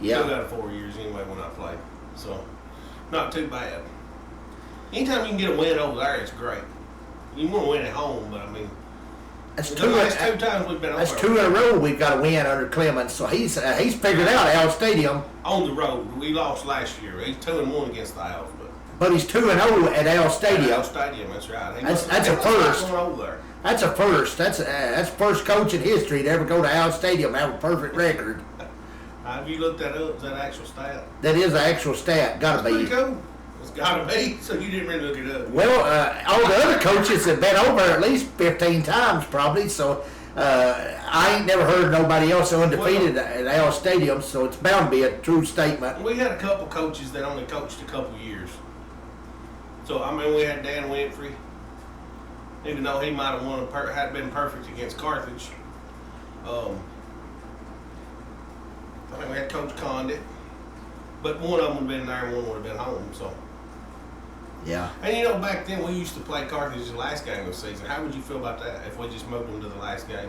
Yeah. 2 out of 4 years anyway when I play. So, not too bad. Anytime you can get a win over there, it's great. You want to win at home, but I mean, That's the two. last 2 times we've been over. That's 2 in a row we've got a win under Clemens. So he's figured out Al Stadium. On the road, we lost last year. He's 2-1 against the Owls, But he's 2-0 at Al Stadium. Al Stadium, that's right. That's a first. Going over there. That's a first. That's first coach in history to ever go to Al Stadium and have a perfect record. Have you looked that up? Is that actual stat? That is an actual stat. Gotta That's be. pretty cool. It's gotta be. So you didn't really look it up. Well, all the other coaches have been over at least 15 times probably. So I ain't never heard nobody else undefeated at Al Stadium. So it's bound to be a true statement. We had a couple coaches that only coached a couple years. So I mean, we had Dan Winfrey. Even though he might have had been perfect against Carthage. I think we had Coach Condit. But one of them would have been there and one would have been home. So. Yeah. And you know, back then we used to play Carthage the last game of the season. How would you feel about that if we just moved them to the last game?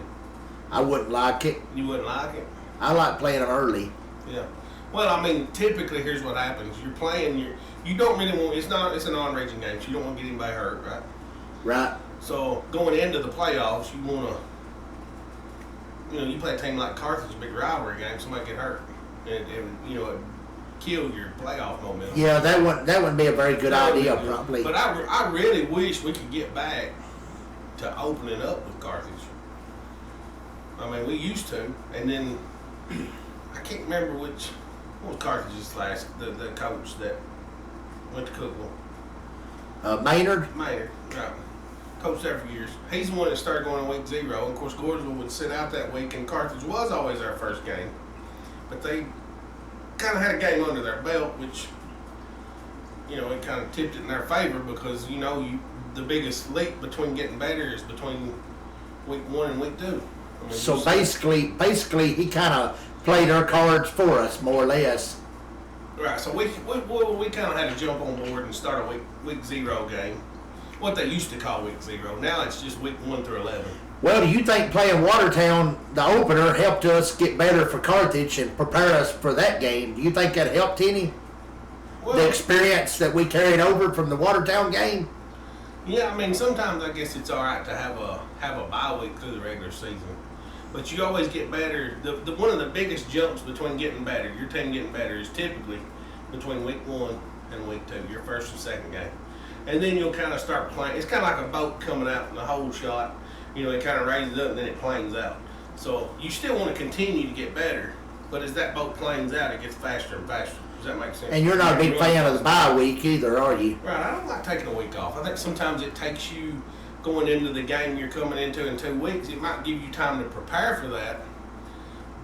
I wouldn't like it. You wouldn't like it? I like playing them early. Yeah. Well, I mean, typically here's what happens. You're playing, you don't really want, it's a non-raging game, so you don't want to get anybody hurt, right? Right. So going into the playoffs, you want to, you play a team like Carthage, a big rivalry game, somebody get hurt. And it kill your playoff momentum. Yeah, that wouldn't be a very good idea, probably. But I really wish we could get back to opening up with Carthage. I mean, we used to, and then I can't remember what was Carthage's the coach that went to Cookville. Maynard? Maynard, right. Coached there for years. He's the one that started going on week 0. And of course, Gordonsville would sit out that week, and Carthage was always our first game. But they kind of had a game under their belt, which, it kind of tipped it in their favor because, the biggest leap between getting better is between week 1 and week 2. I mean, so basically, he kind of played our cards for us, more or less. Right, so we kind of had to jump on board and start a week 0 game. What they used to call week 0. Now it's just week 1 through 11. Well, do you think playing Watertown, the opener, helped us get better for Carthage and prepare us for that game? Do you think that helped any? Well, the experience that we carried over from the Watertown game? Yeah, I mean, sometimes I guess it's all right to have a bye week through the regular season. But you always get better. One of the biggest jumps between getting better, your team getting better, is typically between week 1 and week 2, your first and second game. And then you'll kind of start playing. It's kind of like a boat coming out in the hole shot. It kind of raises up and then it planes out. So you still want to continue to get better, but as that boat planes out, it gets faster and faster. Does that make sense? And you're not a big fan of the bye week either, are you? Right. I don't like taking a week off. I think sometimes it takes you going into the game you're coming into in 2 weeks. It might give you time to prepare for that,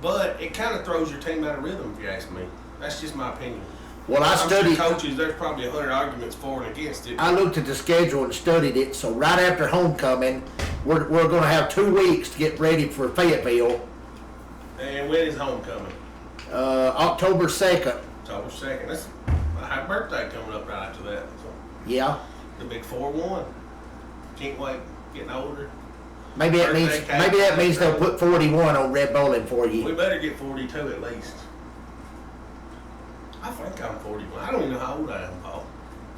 but it kind of throws your team out of rhythm, if you ask me. That's just my opinion. Well, I studied. Sure coaches, there's probably 100 arguments for and against it. I looked at the schedule and studied it. So right after homecoming, we're going to have 2 weeks to get ready for Fayetteville. And when is homecoming? October 2nd. October 2nd. That's my birthday coming up right after that. So Yeah. the big 4-1. Can't wait. Getting older. Maybe that means they'll put 41 on Red Bowling for you. We better get 42 at least. I think I'm 41. I don't even know how old I am, Paul.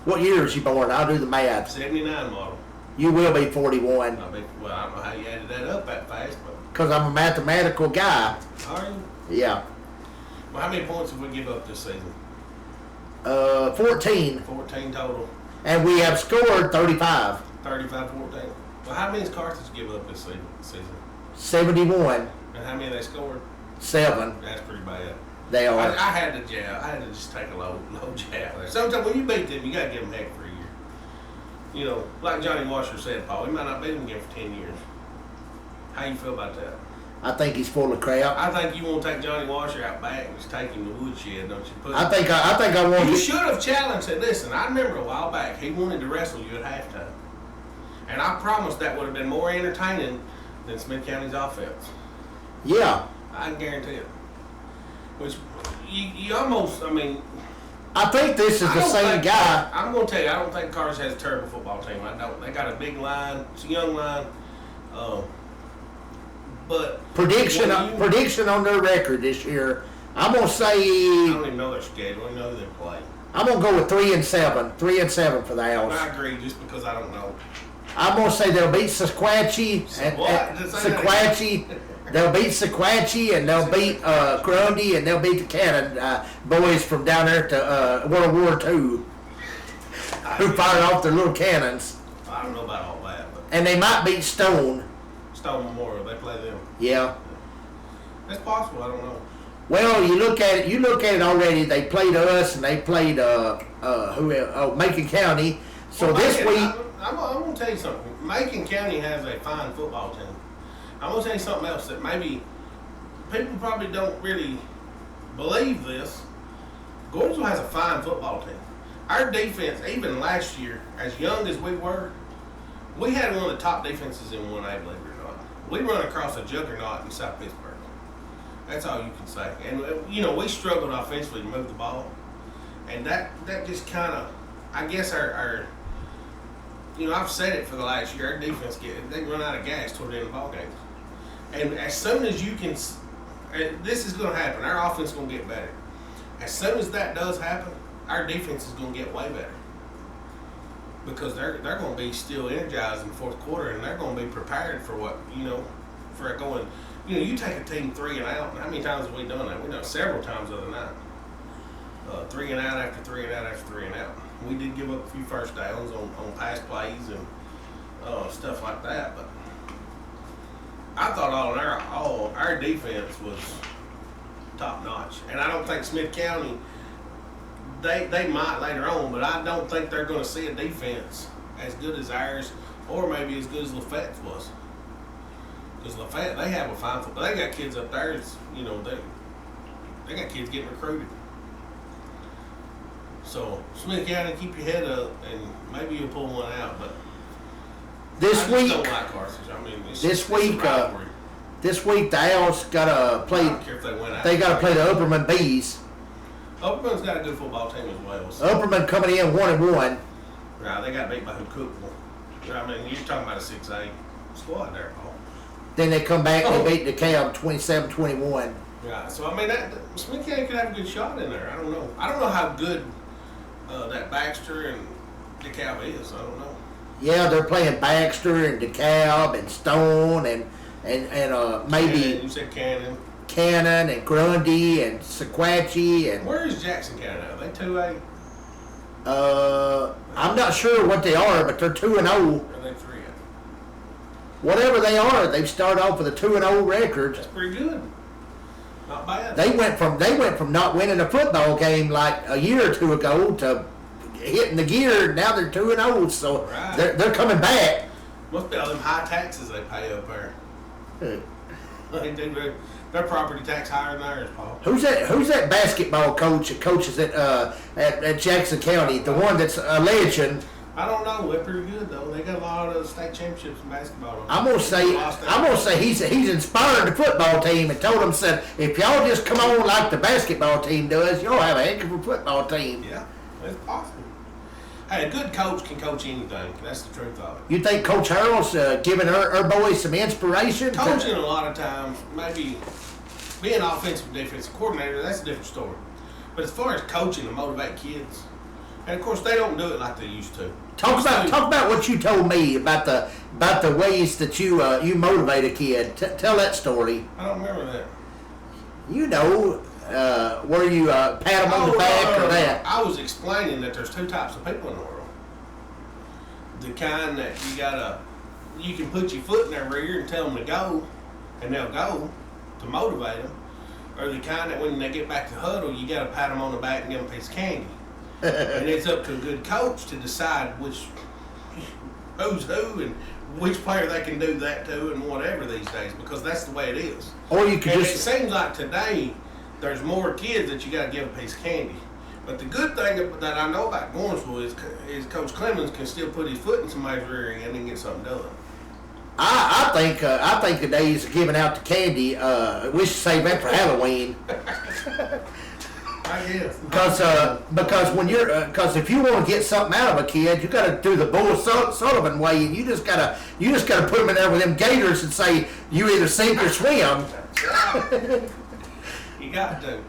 What year was you born? I'll do the math. 79 model. You will be 41. I don't know how you added that up that fast, but. Because I'm a mathematical guy. Are you? Yeah. Well, how many points have we give up this season? 14. 14 total. And we have scored 35. 35-14. Well, how many has Carthage give up this season? 71. And how many they scored? 7. That's pretty bad. They are. I had to jab. I had to just take a low jab there. Sometimes when you beat them, you got to give them heck for a year. Like Johnny Washer said, Paul, he might not beat them again for 10 years. How you feel about that? I think he's full of crap. I think you want to take Johnny Washer out back and just take him to woodshed, don't you? I think I want. You should have challenged it. Listen, I remember a while back he wanted to wrestle you at halftime, and I promised that would have been more entertaining than Smith County's offense. Yeah. I can guarantee it. Which you almost, I mean. I think this is the same guy. I'm going to tell you, I don't think Carthage has a terrible football team. I don't. They got a big line. It's a young line. But prediction on their record this year, I'm gonna I say don't even know their schedule. I know who they play. I'm gonna go with 3-7. 3-7 for the Owls. I agree, just because I don't know. I'm gonna say they'll beat Sequatchie and Sequatchie. They'll beat Sequatchie and they'll beat Grundy and they'll beat the Cannon boys from down there to World War II, who fired off their little cannons. I don't know about all that, but And they might beat Stone. Stone Memorial, they play them. Yeah. That's possible. I don't know. Well, you look at it. You look at it already. They played us and they played Macon County. So Well, this Macon, week. I'm gonna tell you something. Macon County has a fine football team. I'm gonna tell you something else that maybe people probably don't really believe this. Gordonsville has a fine football team. Our defense, even last year, as young as we were, we had one of the top defenses in 1A, believe it or not. We run across a juggernaut in South Pittsburgh. That's all you can say. And, we struggled offensively to move the ball. And that just kind of, I guess our I've said it for the last year, our defense, they run out of gas toward the end of the ball games. And as soon as you can, this is going to happen. Our offense is going to get better. As soon as that does happen, our defense is going to get way better. Because they're going to be still energized in the fourth quarter, and they're going to be prepared for what, for it going. You take a team 3 and out. How many times have we done that? We've done it several times the other night. 3 and out after 3 and out after 3 and out. We did give up a few first downs on pass plays and stuff like that, but I thought all our defense was top notch, and I don't think Smith County. They might later on, but I don't think they're going to see a defense as good as ours, or maybe as good as Lafayette's was. Because Lafayette, they have a fine football. They got kids up there. They got kids getting recruited. So Smith County, keep your head up, and maybe you'll pull one out. But This I just week, don't like Carthage. I mean, this week the Owls got to play. I don't care if they win out. They got to play the Upperman Bees. Upperman's got a good football team as well. So. Upperman coming in 1-1. Right, they got beat by Cookville. I mean, you're talking about a 6A squad there, Paul. Then they come back and they beat DeKalb 27-21. Yeah, so I mean, Smith County could have a good shot in there. I don't know. I don't know how good that Baxter and DeKalb is. I don't know. Yeah, they're playing Baxter and DeKalb and Stone and maybe Cannon, you said Cannon. Cannon and Grundy and Sequatchie and. Where is Jackson County now? Are they 2A? I'm not sure what they are, but they're 2-0. Or are they 3A? Whatever they are, they've started off with a 2-0 record. That's pretty good. Not bad. They went from not winning a football game like a year or two ago to hitting the gear. Now they're 2-0, so right. they're coming back. Must be all them high taxes they pay up there. Their property tax higher than ours, Paul. Who's that basketball coach that coaches at Jackson County? The one that's a legend. I don't know. They're pretty good though. They got a lot of state championships in basketball. I'm gonna say he's inspired the football team and told them, said, if y'all just come on like the basketball team does, you'll have a heck of a football team. Yeah, that's possible. Hey, a good coach can coach anything. That's the truth of it. You think Coach Harold's giving her boys some inspiration? Coaching a lot of times, maybe being offensive defensive coordinator, that's a different story. But as far as coaching to motivate kids, and of course they don't do it like they used to. Talk about what you told me about the ways that you motivate a kid. Tell that story. I don't remember that. Where you pat them on the back or that? I was explaining that there's 2 types of people in the world. The kind that you can put your foot in their rear and tell them to go, and they'll go to motivate them. Or the kind that when they get back to huddle, you got to pat them on the back and give them a piece of candy. And it's up to a good coach to decide who's who and which player they can do that to and whatever these days, because that's the way it is. Or you can it seems like today there's more kids that you got to give a piece of candy. But the good thing that I know about Gordonsville is Coach Clemens can still put his foot in somebody's rear end and get something done. I think the days of giving out the candy, we should save that for Halloween. I guess. Because if you want to get something out of a kid, you got to do the Bull Sullivan way, and you just gotta put them in there with them gators and say you either sink or swim. You got to.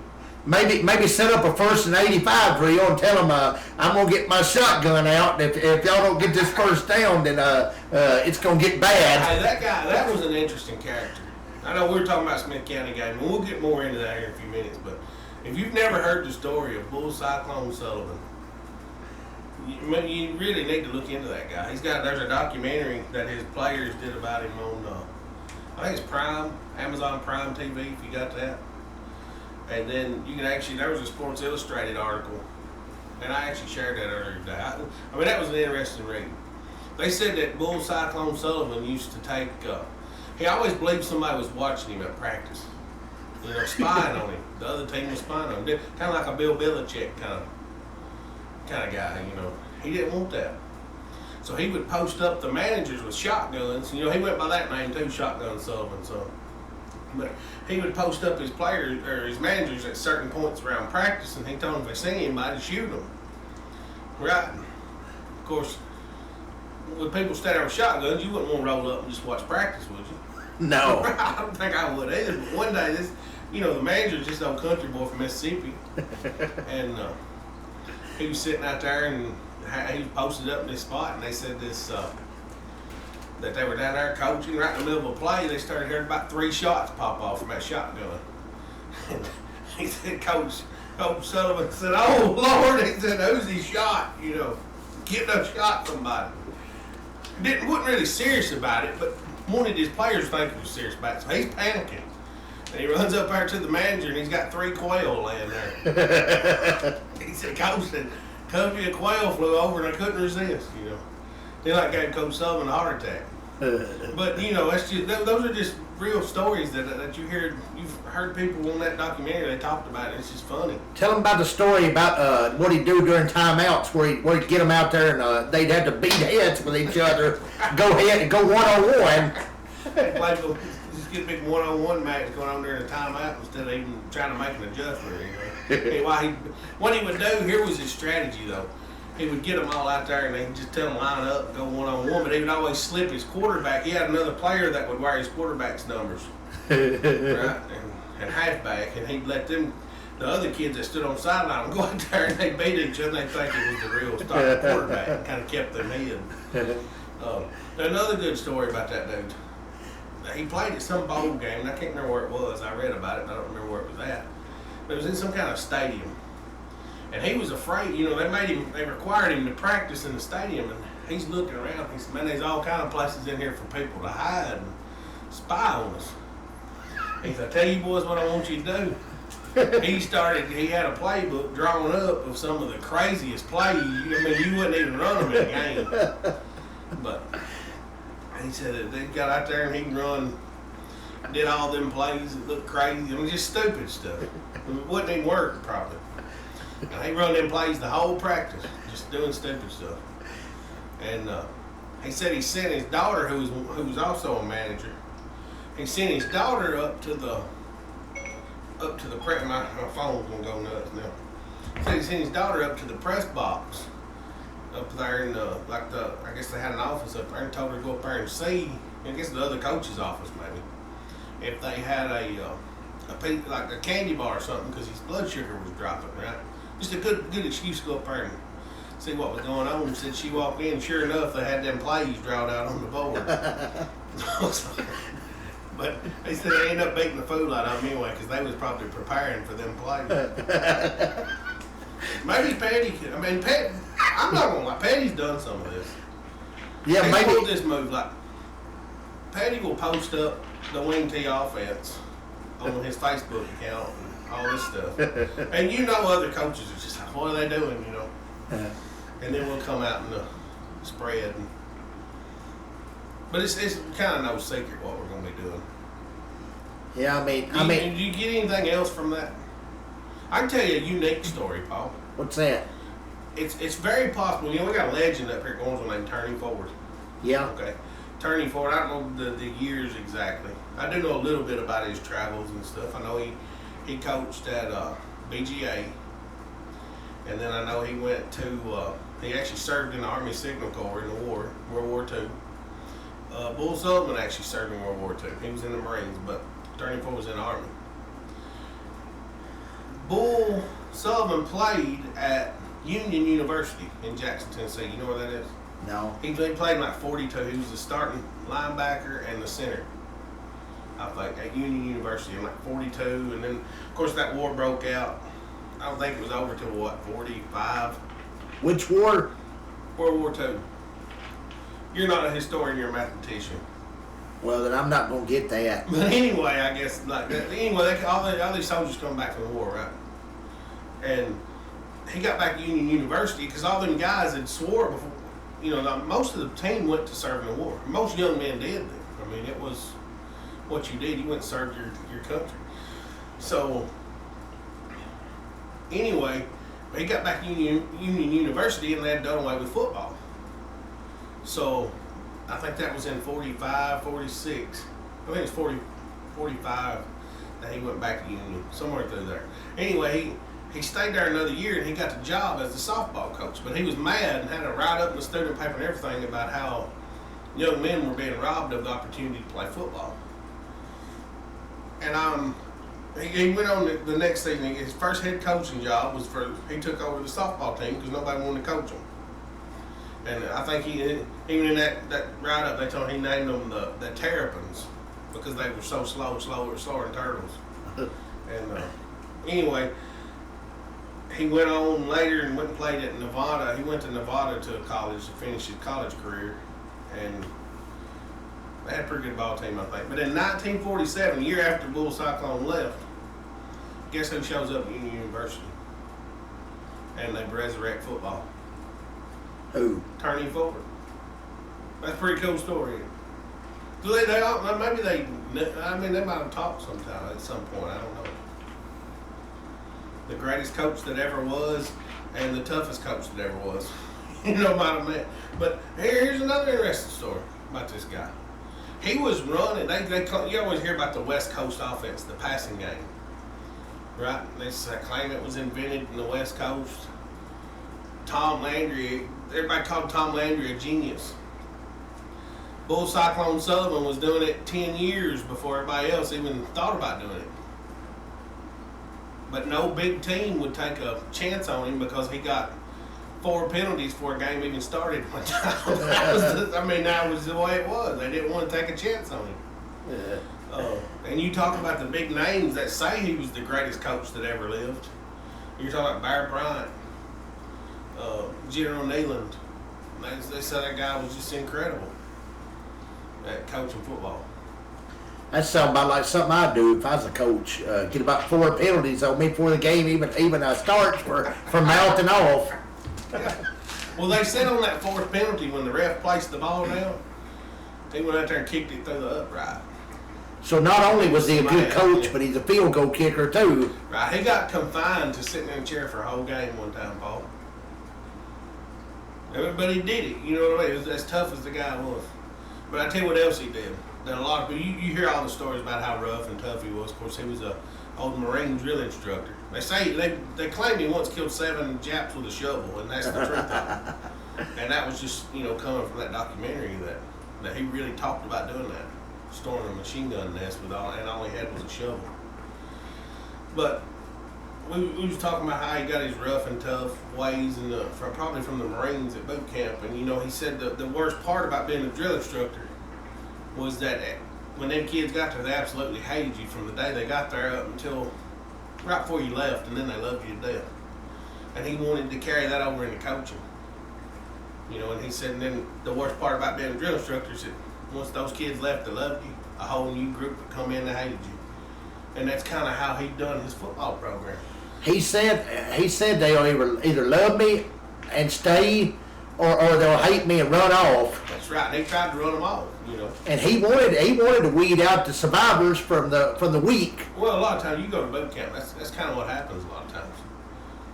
maybe set up a 1st and 85 drill and tell them I'm gonna get my shotgun out. And if y'all don't get this first down, then it's gonna get bad. Hey, that was an interesting character. I know we were talking about Smith County game, and we'll get more into that here in a few minutes. But if you've never heard the story of Bull Cyclone Sullivan, you really need to look into that guy. There's a documentary that his players did about him on, I think it's Prime, Amazon Prime TV, if you got that. And then you can there was a Sports Illustrated article, and I actually shared that earlier today. I mean, that was an interesting read. They said that Bull Cyclone Sullivan used to take, he always believed somebody was watching him at practice, spying on him. The other team was spying on him, kind of like a Bill Belichick kind of guy. He didn't want that. So he would post up the managers with shotguns. He went by that name too, Shotgun Sullivan. But he would post up his players or his managers at certain points around practice, and he told them if they see anybody, shoot them. Right? Of course, when people stand there with shotguns, you wouldn't want to roll up and just watch practice, would you? No. I don't think I would either. But one day, the manager's just old country boy from Mississippi, and he was sitting out there and he was posted up in this spot, and they said that they were down there coaching right in the middle of a play. They started hearing about 3 shots pop off from that shotgun. And he said, Coach Sullivan said, "Oh Lord," he said, "who's he shot? Getting a shot somebody." Wasn't really serious about it, but wanted his players to think he was serious about it. So he's panicking. And he runs up there to the manager, and he's got 3 quail laying there. He said, "Coach said, come me a quail flew over, and I couldn't resist." They gave Coach Sullivan a heart attack. But that's just those are just real stories that you hear. You've heard people on that documentary. They talked about it. It's just funny. Tell them about the story about what he'd do during timeouts, where he'd get them out there and they'd have to beat heads with each other, go ahead and go 1-on-1. Just get a big 1-on-1 match going on there in a timeout instead of even trying to make an adjustment. What he would do, here was his strategy though. He would get them all out there and they'd just tell them line up, go 1-on-1, but he would always slip his quarterback. He had another player that would wear his quarterback's numbers, right, and halfback, and he'd let them, the other kids that stood on the sideline, go out there and they'd beat each other and they'd think it was the real starting quarterback, and kind of kept them hid. Another good story about that dude. He played at some bowl game, and I can't remember where it was. I read about it, and I don't remember where it was at. But it was in some kind of stadium. And he was afraid, they required him to practice in the stadium, and he's looking around. He said, "Man, there's all kind of places in here for people to hide and spy on us." He said, "I tell you boys what I want you to do." He had a playbook drawn up of some of the craziest plays. You wouldn't even run them in a game. But he said that they got out there and he run, did all them plays that looked crazy. Just stupid stuff. It wouldn't even work probably. And he run them plays the whole practice, just doing stupid stuff. And he said he sent his daughter, who was also a manager. He sent his daughter up to the press. My phone's gonna go nuts now. He said he sent his daughter up to the press box up there in I guess they had an office up there, and told her to go up there and see, I guess the other coach's office maybe, if they had a candy bar or something, because his blood sugar was dropping, right? Just a good excuse to go up there and see what was going on. Said she walked in, sure enough, they had them plays drawn out on the board. But they said they ended up beating the fool out of them anyway, because they was probably preparing for them plays. Maybe Patty could. I'm not gonna lie, Patty's done some of this. Yeah, He's maybe. pulled this move, Patty will post up the wing tee offense on his Facebook account and all this stuff. And other coaches are just like, what are they doing, And then we'll come out in the spread. But it's kind of no secret what we're going to be doing. Yeah, Did you get anything else from that? I can tell you a unique story, Paul. What's that? It's very possible. We got a legend up here going named Turning Forward. Yeah. Okay. Turning Forward, I don't know the years exactly. I do know a little bit about his travels and stuff. I know he coached at BGA. And then I know he went to, he actually served in the Army Signal Corps in the war, World War II. Bull Sullivan actually served in World War II. He was in the Marines, but Turning Forward was in the Army. Bull Sullivan played at Union University in Jackson, Tennessee. You know where that is? No. He played like 42. He was the starting linebacker and the center, I think, at Union University in like 42. And then, of course, that war broke out. I don't think it was over till what, 45? Which war? World War II. You're not a historian, you're a mathematician. Well, then I'm not going to get that. But anyway, I guess, like, anyway, all these soldiers come back from the war, right? And he got back to Union University because all them guys had swore before, most of the team went to serve in the war. Most young men did. I mean, it was what you did. You went and served your country. So, anyway, he got back to Union University and they had done away with football. So, I think that was in 45, 46. I think it was 45 that he went back to Union, somewhere through there. Anyway, he stayed there another year and he got the job as the softball coach. But he was mad and had to write up in the student paper and everything about how young men were being robbed of the opportunity to play football. And he went on the next season. His first head coaching job was he took over the softball team because nobody wanted to coach him. And I think even in that write-up, they told him he named them the Terrapins because they were so slower than turtles. And anyway, he went on later and went and played at Nevada. He went to Nevada to college to finish his college career. And they had a pretty good ball team, I think. But in 1947, a year after Bull Cyclone left, guess who shows up at Union University? And they resurrect football. Who? Turney Ford. That's a pretty cool story. So they all, maybe they might have talked sometime at some point. I don't know. The greatest coach that ever was, and the toughest coach that ever was. Might have met. But here's another interesting story about this guy. He was running. You always hear about the West Coast offense, the passing game, right? They claim it was invented in the West Coast. Tom Landry. Everybody called Tom Landry a genius. Bull Cyclone Sullivan was doing it 10 years before everybody else even thought about doing it. But no big team would take a chance on him because he got 4 penalties before a game even started one time. That was the way it was. They didn't want to take a chance on him. Yeah. And you talk about the big names that say he was the greatest coach that ever lived. You're talking about Bear Bryant. General Neyland. They said that guy was just incredible at coaching football. That sounds about like something I'd do if I was a coach. Get about 4 penalties on me before the game even starts for mouthing off. Yeah. Well, they said on that 4th penalty when the ref placed the ball down, he went out there and kicked it through the upright. So not only was he a good coach, but he's a field goal kicker too. Right. He got confined to sitting in a chair for a whole game one time, Paul. But he did it. You know what I mean? It was as tough as the guy was. But I tell you what else he did. That a lot of people, you hear all the stories about how rough and tough he was. Of course, he was a old Marine drill instructor. They claim he once killed 7 Japs with a shovel, and that's the truth of it. And that was just coming from that documentary that he really talked about doing that, storming a machine gun nest and all he had was a shovel. But we was talking about how he got his rough and tough ways, and probably from the Marines at boot camp. And he said the worst part about being a drill instructor was that when them kids got there, they absolutely hated you from the day they got there up until right before you left, and then they loved you to death. And he wanted to carry that over into coaching. And he said, and then the worst part about being a drill instructor is that once those kids left that loved you, a whole new group would come in that hated you. And that's kind of how he done his football program. He said they'll either love me and stay, or they'll hate me and run off. That's right. They tried to run them off, And he wanted to weed out the survivors from the weak. Well, a lot of times you go to boot camp. That's kind of what happens a lot of times.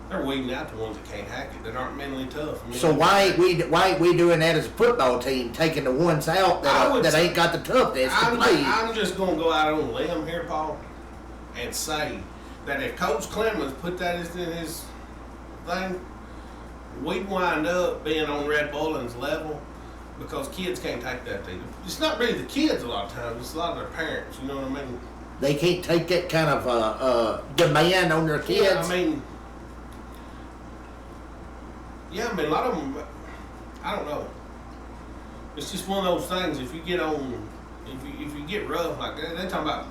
They're weeding out the ones that can't hack it, that aren't mentally tough. So why ain't we doing that as a football team, taking the ones out that ain't got the toughness to play? I'm just going to go out on a limb here, Paul, and say that if Coach Clemens put that in his thing, we'd wind up being on Red Bullin's level because kids can't take that thing. It's not really the kids a lot of times, it's a lot of their parents, you know what I mean? They can't take that kind of demand on their kids. Yeah, I mean, a lot of them, I don't know. It's just one of those things. If you get get rough like that, they're talking about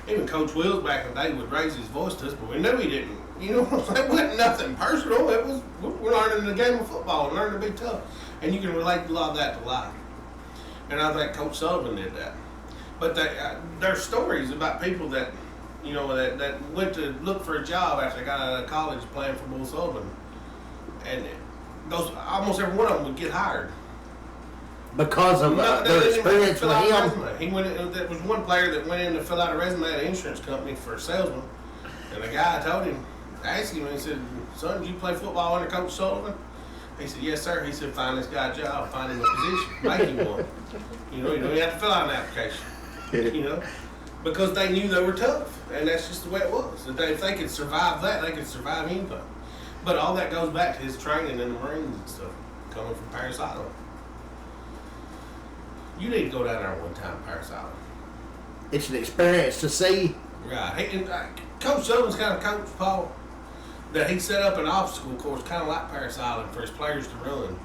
even Coach Wills back in the day would raise his voice to us, but we knew he didn't. You know what I'm saying? It wasn't nothing personal. It was we're learning the game of football and learning to be tough, and you can relate a lot of that to life. And I think Coach Sullivan did that. But there's stories about people that, that went to look for a job after they got out of college playing for Bull Sullivan, and almost every one of them would get hired because of their experience with him. There was one player that went in to fill out a resume at an insurance company for a salesman, and the guy asked him, and he said, "Son, did you play football under Coach Sullivan?" He said, "Yes, sir." He said, "Find this guy a job, find him a position, make him one." You don't even have to fill out an application, because they knew they were tough, and that's just the way it was. If they could survive that, they could survive anything. But all that goes back to his training in the Marines and stuff, coming from Paris Island. You need to go down there one time, Paris Island. It's an experience to see. Right. Coach Sullivan's kind of coach, Paul, that he set up an obstacle course kind of like Paris Island for his players to run.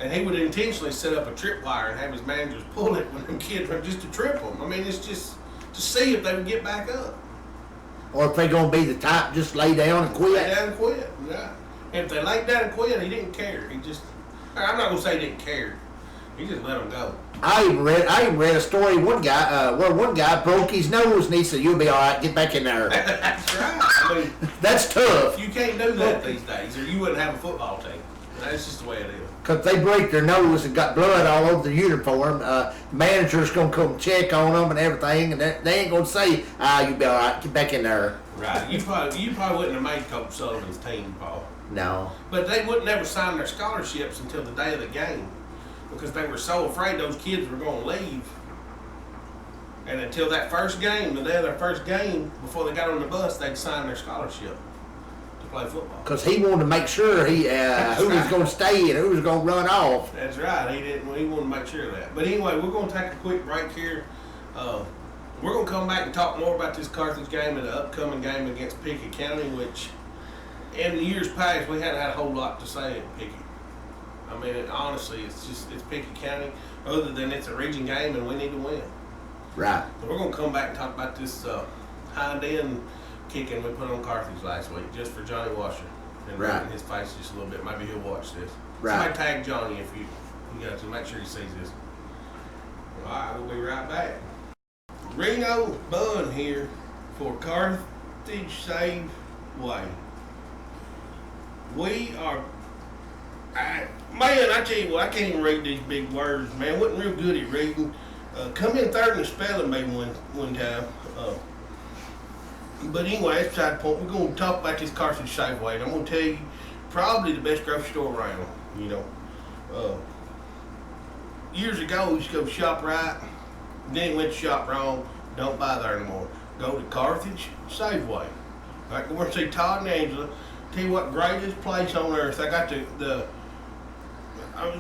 And he would intentionally set up a tripwire and have his managers pull it when them kids run just to trip them. I mean, it's just to see if they would get back up. Or if they're going to be the type just lay down and quit. Lay down and quit, yeah. And if they laid down and quit, he didn't care. I'm not going to say he didn't care. He just let them go. I even read a story where one guy broke his nose and he said, "You'll be all right. Get back in there." That's right. I mean, that's tough. You can't do that these days, or you wouldn't have a football team. That's just the way it is. Because they break their nose and got blood all over the uniform, manager's going to come check on them and everything, and they ain't going to say, "You'll be all right. Get back in there." Right. You probably wouldn't have made Coach Sullivan's team, Paul. No. But they wouldn't ever sign their scholarships until the day of the game, because they were so afraid those kids were going to leave. And until that first game, the day of their first game, before they got on the bus, they'd sign their scholarship to play football. Because he wanted to make sure who was going to stay and who was going to run off. That's right. He wanted to make sure of that. But anyway, we're going to take a quick break here. We're going to come back and talk more about this Carthage game and the upcoming game against Pickett County, which in the years past we hadn't had a whole lot to say at Pickett. I mean, honestly, it's Pickett County, other than it's a region game and we need to win. Right. So we're going to come back and talk about this hind-end kicking we put on Carthage last week, just for Johnny Washer. And rubbing his face just a little bit. Maybe he'll watch this. Right. Somebody tag Johnny if you got to. Make sure he sees this. All right, we'll be right back. Reno Bun here for Carthage Save Way. We are... Man, I tell you what, I can't even read these big words, man. Wasn't real good at reading. Come in third in the spelling bee one time. But anyway, that's beside the point. We're going to talk about this Carthage Safeway. And I'm going to tell you, probably the best grocery store around. Years ago, we used to go shop right. Then went to shop wrong. Don't buy there anymore. Go to Carthage Safeway. I can go and see Todd and Angela. Tell you what, greatest place on earth. They got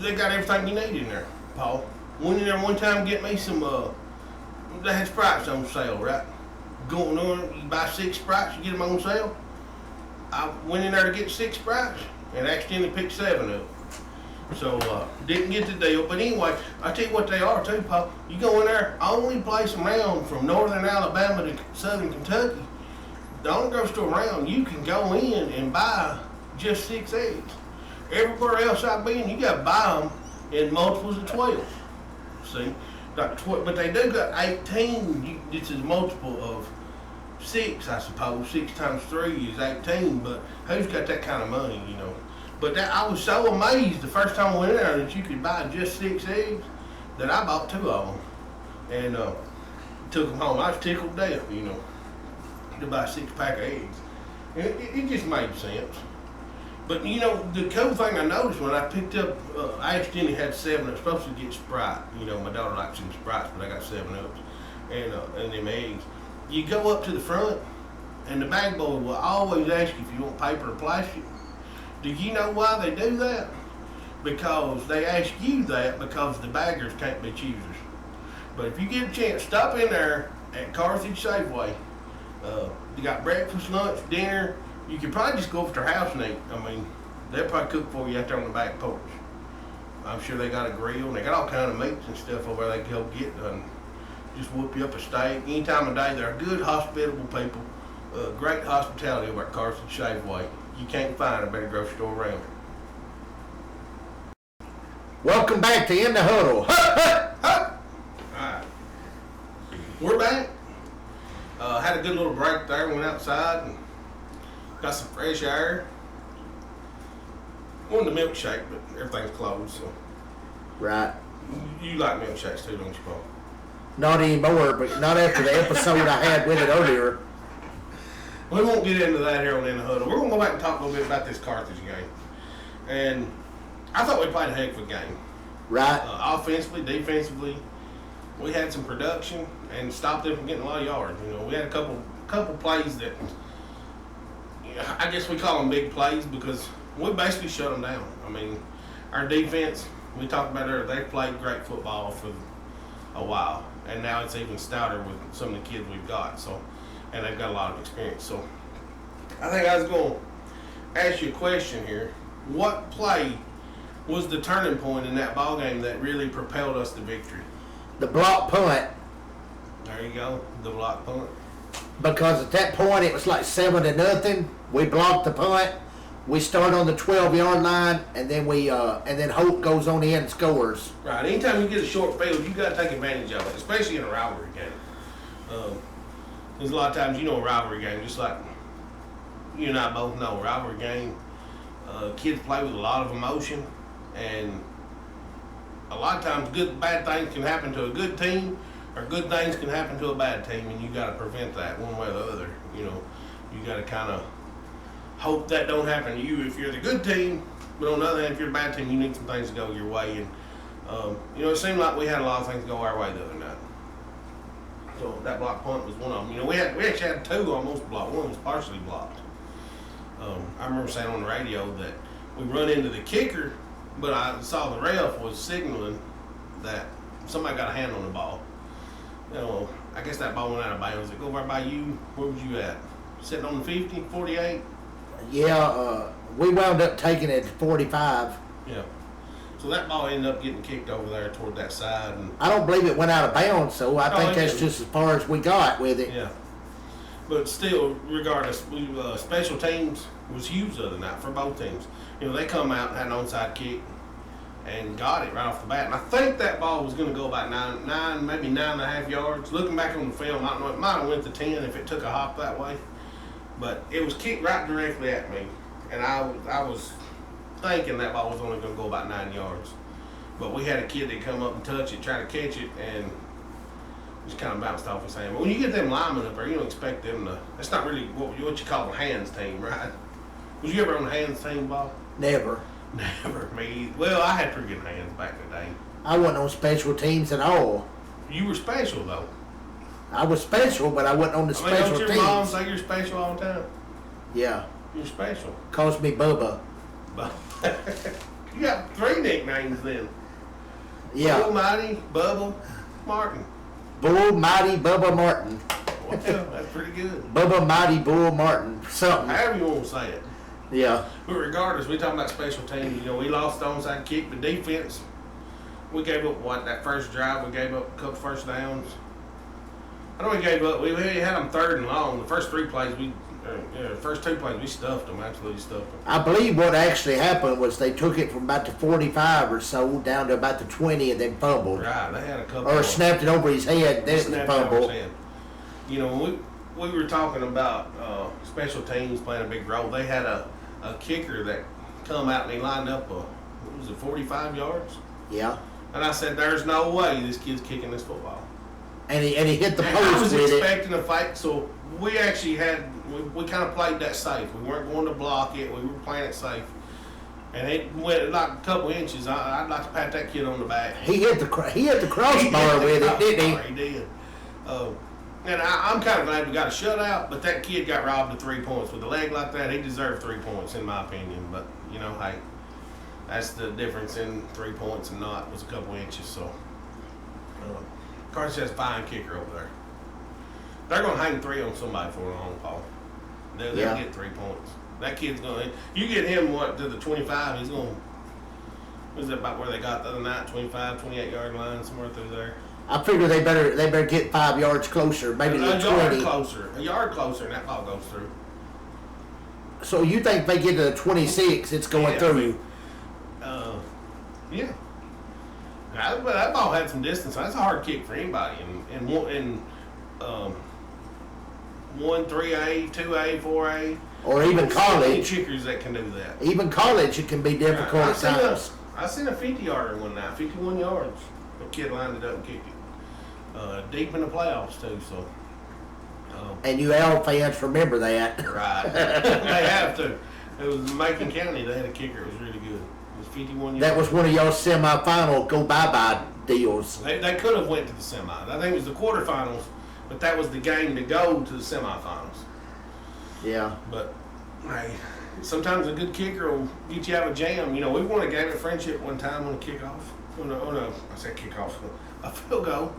they got everything you need in there, Paul. Went in there one time and get me some, they had Sprites on sale, right? Going on, you buy 6 Sprites, you get them on sale. I went in there to get 6 Sprites and accidentally picked 7 up. So, didn't get the deal. But anyway, I tell you what they are too, Paul. You go in there, only place around from northern Alabama to southern Kentucky. The only grocery store around, you can go in and buy just 6 eggs. Everywhere else I've been, you got to buy them in multiples of 12. See? But they do got 18. This is multiple of 6, I suppose. 6 times 3 is 18. But who's got that kind of money, But I was so amazed the first time I went in there that you could buy just 6 eggs that I bought 2 of them. And took them home. I was tickled to death, to buy a 6-pack of eggs. It just made sense. But the cool thing I noticed when I picked up, I accidentally had 7. I was supposed to get Sprite. My daughter likes some Sprites, but I got 7-Ups and them eggs. You go up to the front, and the bag boy will always ask you if you want paper or plastic. Do you know why they do that? Because they ask you that because the baggers can't be choosers. But if you get a chance, stop in there at Carthage Safeway. You got breakfast, lunch, dinner. You could probably just go up to their house and eat. I mean, they'll probably cook for you out there on the back porch. I'm sure they got a grill and they got all kind of meats and stuff over there they can go get and just whoop you up a steak. Any time of day, they're good, hospitable people. Great hospitality over at Carthage Safeway. You can't find a better grocery store around here. Welcome back to In the Huddle. Alright. We're back. Had a good little break there, went outside and got some fresh air. Wanted a milkshake, but everything's closed, so. Right. You like milkshakes too, don't you, Paul? Not anymore, but not after the episode I had with it earlier. We won't get into that here on In the Huddle. We're going to go back and talk a little bit about this Carthage game. And I thought we played a heck of a game. Right. Offensively, defensively, we had some production and stopped them from getting a lot of yards. You know, we had a couple plays that, I guess we call them big plays because we basically shut them down. I mean, our defense, we talked about earlier, they played great football for a while, and now it's even stouter with some of the kids we've got. So, and they've got a lot of experience. So, I think I was going to ask you a question here. What play was the turning point in that ball game that really propelled us to victory? The block punt. There you go, the block punt. Because at that point it was like 7-0. We blocked the punt. We start on the 12-yard line, and then then Hope goes on in and scores. Right. Anytime you get a short field, you got to take advantage of it, especially in a rivalry game. There's a lot of times, a rivalry game, just like you and I both know, a rivalry game, kids play with a lot of emotion, and a lot of times bad things can happen to a good team, or good things can happen to a bad team, and you got to prevent that one way or the other. You got to kind of hope that don't happen to you if you're the good team, but on the other hand, if you're a bad team, you need some things to go your way. And it seemed like we had a lot of things go our way the other night. So that block punt was one of them. We actually had two almost blocked. One was partially blocked. I remember saying on the radio that we run into the kicker, but I saw the ref was signaling that somebody got a hand on the ball. I guess that ball went out of bounds. It go right by you. Where was you at? Sitting on the 50, 48? Yeah, we wound up taking it to 45. Yeah. So that ball ended up getting kicked over there toward that side. And I don't believe it went out of bounds, so I think that's just as far as we got with it. Yeah. But still, regardless, special teams was huge the other night for both teams. They come out and had an onside kick and got it right off the bat. And I think that ball was going to go about nine, maybe 9.5 yards. Looking back on the film, I don't know, it might have went to 10 if it took a hop that way. But it was kicked right directly at me. And I was thinking that ball was only going to go about 9 yards. But we had a kid that come up and touch it, try to catch it, and just kind of bounced off his hand. But when you get them linemen up there, you don't expect them to. That's not really what you call a hands team, right? Was you ever on the hands team, Bob? Never. Never. Me. Well, I had pretty good hands back in the day. I wasn't on special teams at all. You were special though. I was special, but I wasn't on the special don't teams. your mom say you're special all the time? Yeah. You're special. Calls me Bubba. You got 3 nicknames then. Yeah. Bull Mighty, Bubba, Martin. Bull Mighty Bubba Martin. Well, that's pretty good. Bubba Mighty Bull Martin. Something. However you want to say it. Yeah. But regardless, we talking about special teams. We lost the onside kick, but defense, we gave up that first drive, we gave up a couple first downs. I know we gave up. We had them 3rd and long. The first 3 plays, first 2 plays, we stuffed them. Absolutely stuffed them. I believe what actually happened was they took it from about the 45 or so down to about the 20 and then fumbled. Right, they had a couple. Or snapped it over his head, then it was fumbled. When we were talking about special teams playing a big role, they had a kicker that come out and he lined up 45 yards? Yeah. And I said, there's no way this kid's kicking this football. And he hit the And post I was with expecting a fake, so we actually we kind of played that safe. We weren't going to block it. We were playing it safe. And it went like a couple inches. I'd like to pat that kid on the back. He hit the crossbar with it, didn't he? He did. And I'm kind of glad we got a shutout, but that kid got robbed of 3 points. With a leg like that, he deserved 3 points, in my opinion. But, hey, that's the difference in 3 points and not was a couple inches. So, Carson has a fine kicker over there. They're going to hang 3 on somebody for a long ball. They'll get 3 points. That kid's going to, you get him, to the 25, he's going to, was that about where they got the other night, 25, 28-yard line, somewhere through there? I figure they better get 5 yards closer, maybe a 20. A yard closer, and that ball goes through. So you think they get to the 26, it's going through? Yeah. That ball had some distance. That's a hard kick for anybody. And 1, 3A, 2A, 4A. Or even college. Kickers that can do that. Even college, it can be difficult at times. I seen a 50-yarder one night, 51 yards. The kid lined it up and kicked it. Deep in the playoffs, too, so. And you L fans remember that. Right. They have to. It was Macon County. They had a kicker. It was really good. It was 51 yards. That was one of y'all semifinal go bye-bye deals. They could have went to the semis. I think it was the quarterfinals, but that was the game to go to the semifinals. Yeah. But, hey, sometimes a good kicker will get you out of a jam. You know, we won a game of friendship one time on a kickoff. I said kickoff. A field goal.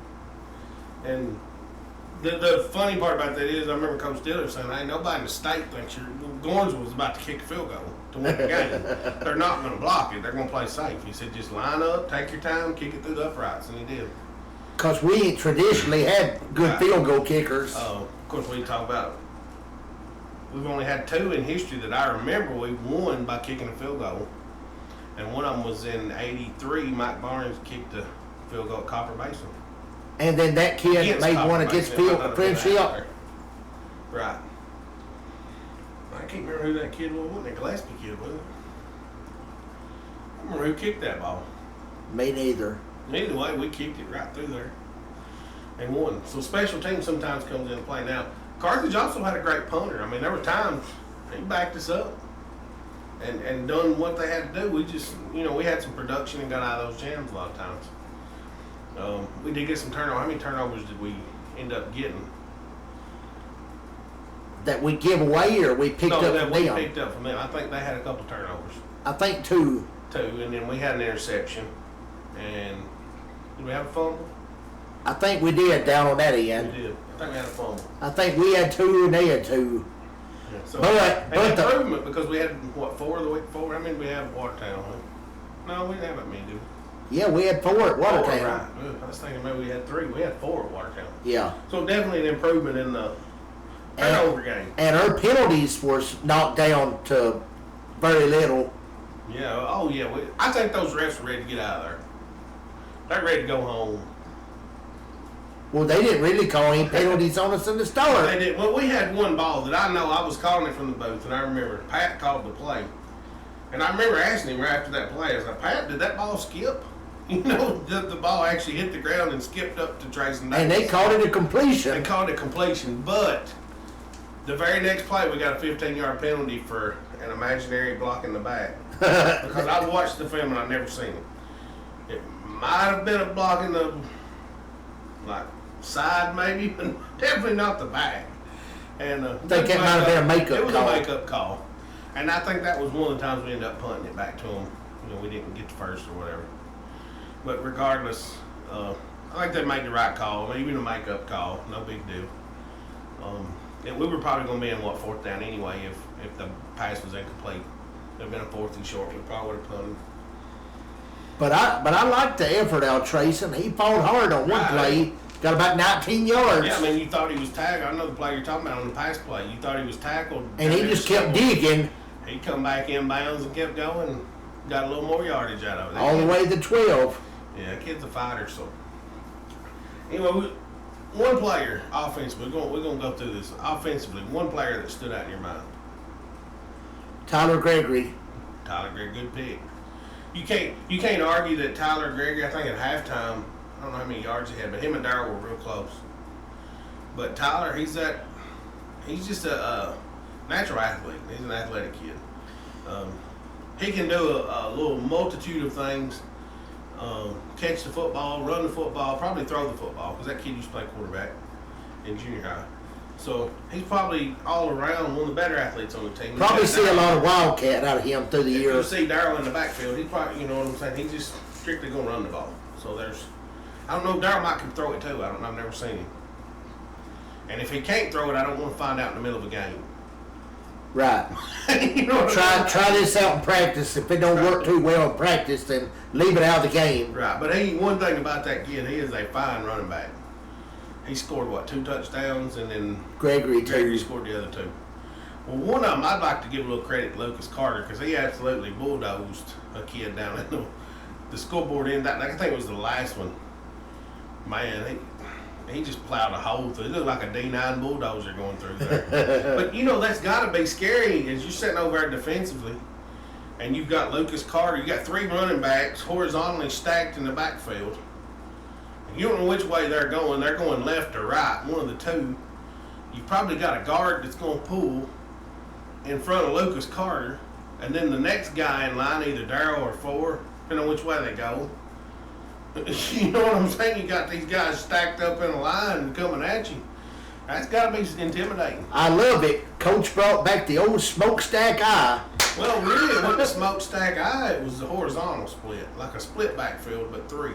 And the funny part about that is I remember Coach Diller saying, hey, nobody in the state thinks Gornsville was about to kick a field goal to win the game. They're not going to block it. They're going to play safe. He said, just line up, take your time, kick it through the uprights. And he did. Because we traditionally had good field goal kickers. Of course, we talk about we've only had 2 in history that I remember we won by kicking a field goal. And one of them was in '83. Mike Barnes kicked a field goal at Copper Basin. And then that kid made one against Friendship. Right. I can't remember who that kid was. Wasn't it Gillespie kid, was it? I don't remember who kicked that ball. Me neither. Either way, we kicked it right through there and won. So special teams sometimes comes into play. Now, Carthage also had a great punter. I mean, there were times he backed us up and done what they had to do. We just, we had some production and got out of those jams a lot of times. We did get some turnovers. How many turnovers did we end up getting? That we give away or we picked up from them? We picked up from them. I think they had a couple turnovers. I think 2. 2, and then we had an interception. And did we have a fumble? I think we did down on that end. We did. I think we had a fumble. I think we had 2 and they had 2. Yeah, so but improvement because we had 4 the week before. How many did we have at Watertown? No, we didn't have that many, did we? Yeah, we had 4 at Watertown. 4, right. I was thinking maybe we had 3. We had 4 at Watertown. Yeah. So definitely an improvement in the turnover game. And our penalties were knocked down to very little. Yeah. Oh yeah. I think those refs were ready to get out of there. They're ready to go home. Well, they didn't really call any penalties on us in the start. They did. Well, we had one ball that I know I was calling it from the booth, and I remember Pat called the play. And I remember asking him right after that play, I was like, Pat, did that ball skip? The ball actually hit the ground and skipped up to Trace and Davis. And they called it a completion. They called it completion, but the very next play, we got a 15-yard penalty for an imaginary block in the back. Because I watched the film and I've never seen it. It might have been a block in the side maybe, but definitely not the back. And I think it might have been a makeup call. It was a makeup call. And I think that was one of the times we ended up punting it back to them. We didn't get the first or whatever. But regardless, I think they made the right call, even a makeup call, no big deal. We were probably going to be in 4th down anyway if the pass was incomplete. It'd have been a 4th and short. We probably would have punted. But I liked the effort out Trayson. He fought hard on one play. Got about 19 yards. Yeah, I mean, you thought he was tackled. I know the play you're talking about on the pass play. You thought he was tackled. And he just kept digging. He come back in bounds and kept going and got a little more yardage out of it. All the way to 12. Yeah, kid's a fighter, so. Anyway, one player offensively, we're gonna go through this. Offensively, one player that stood out in your mind. Tyler Gregory. Tyler Gregory, good pick. You can't argue that Tyler Gregory, I think at halftime, I don't know how many yards he had, but him and Darryl were real close. But Tyler, he's just a natural athlete. He's an athletic kid. He can do a little multitude of things. Catch the football, run the football, probably throw the football, because that kid used to play quarterback in junior high. So he's probably all around one of the better athletes on the team. Probably see a lot of wildcat out of him through the years. You see Darryl in the backfield, he's probably, you know what I'm saying, he's just strictly going to run the ball. So I don't know, Darryl might can throw it too. I've never seen him. And if he can't throw it, I don't want to find out in the middle of a game. Right. You know what I mean? Try this out in practice. If it don't work too well in practice, then leave it out of the game. Right, but one thing about that kid, he is a fine running back. He scored, 2 touchdowns, and then Gregory scored the other 2. Well, one of them, I'd like to give a little credit to Lucas Carter because he absolutely bulldozed a kid down at the scoreboard end. I think it was the last one. Man, he just plowed a hole through. It looked like a D9 bulldozer going through there. But, that's got to be scary as you're sitting over there defensively, and you've got Lucas Carter. You got 3 running backs horizontally stacked in the backfield. And you don't know which way they're going. They're going left or right, one of the two. You probably got a guard that's going to pull in front of Lucas Carter, and then the next guy in line, either Darryl or Four, depending on which way they go. You know what I'm saying? You got these guys stacked up in a line and coming at you. That's got to be intimidating. I love it. Coach brought back the old smokestack eye. Well, really, it wasn't a smokestack eye. It was a horizontal split, like a split backfield, but 3.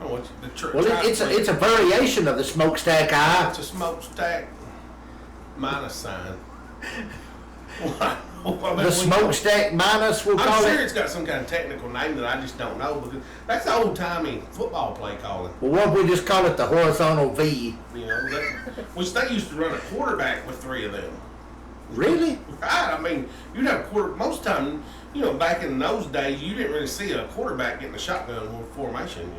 It's a variation of the smokestack eye. It's a smokestack minus sign. The smokestack minus, we'll call it. I'm sure it's got some kind of technical name that I just don't know, because that's old-timey football play calling. Well, what if we just call it the horizontal V? Which they used to run a quarterback with 3 of them. Really? Right. I mean, you'd have most time, back in those days, you didn't really see a quarterback getting a shotgun formation,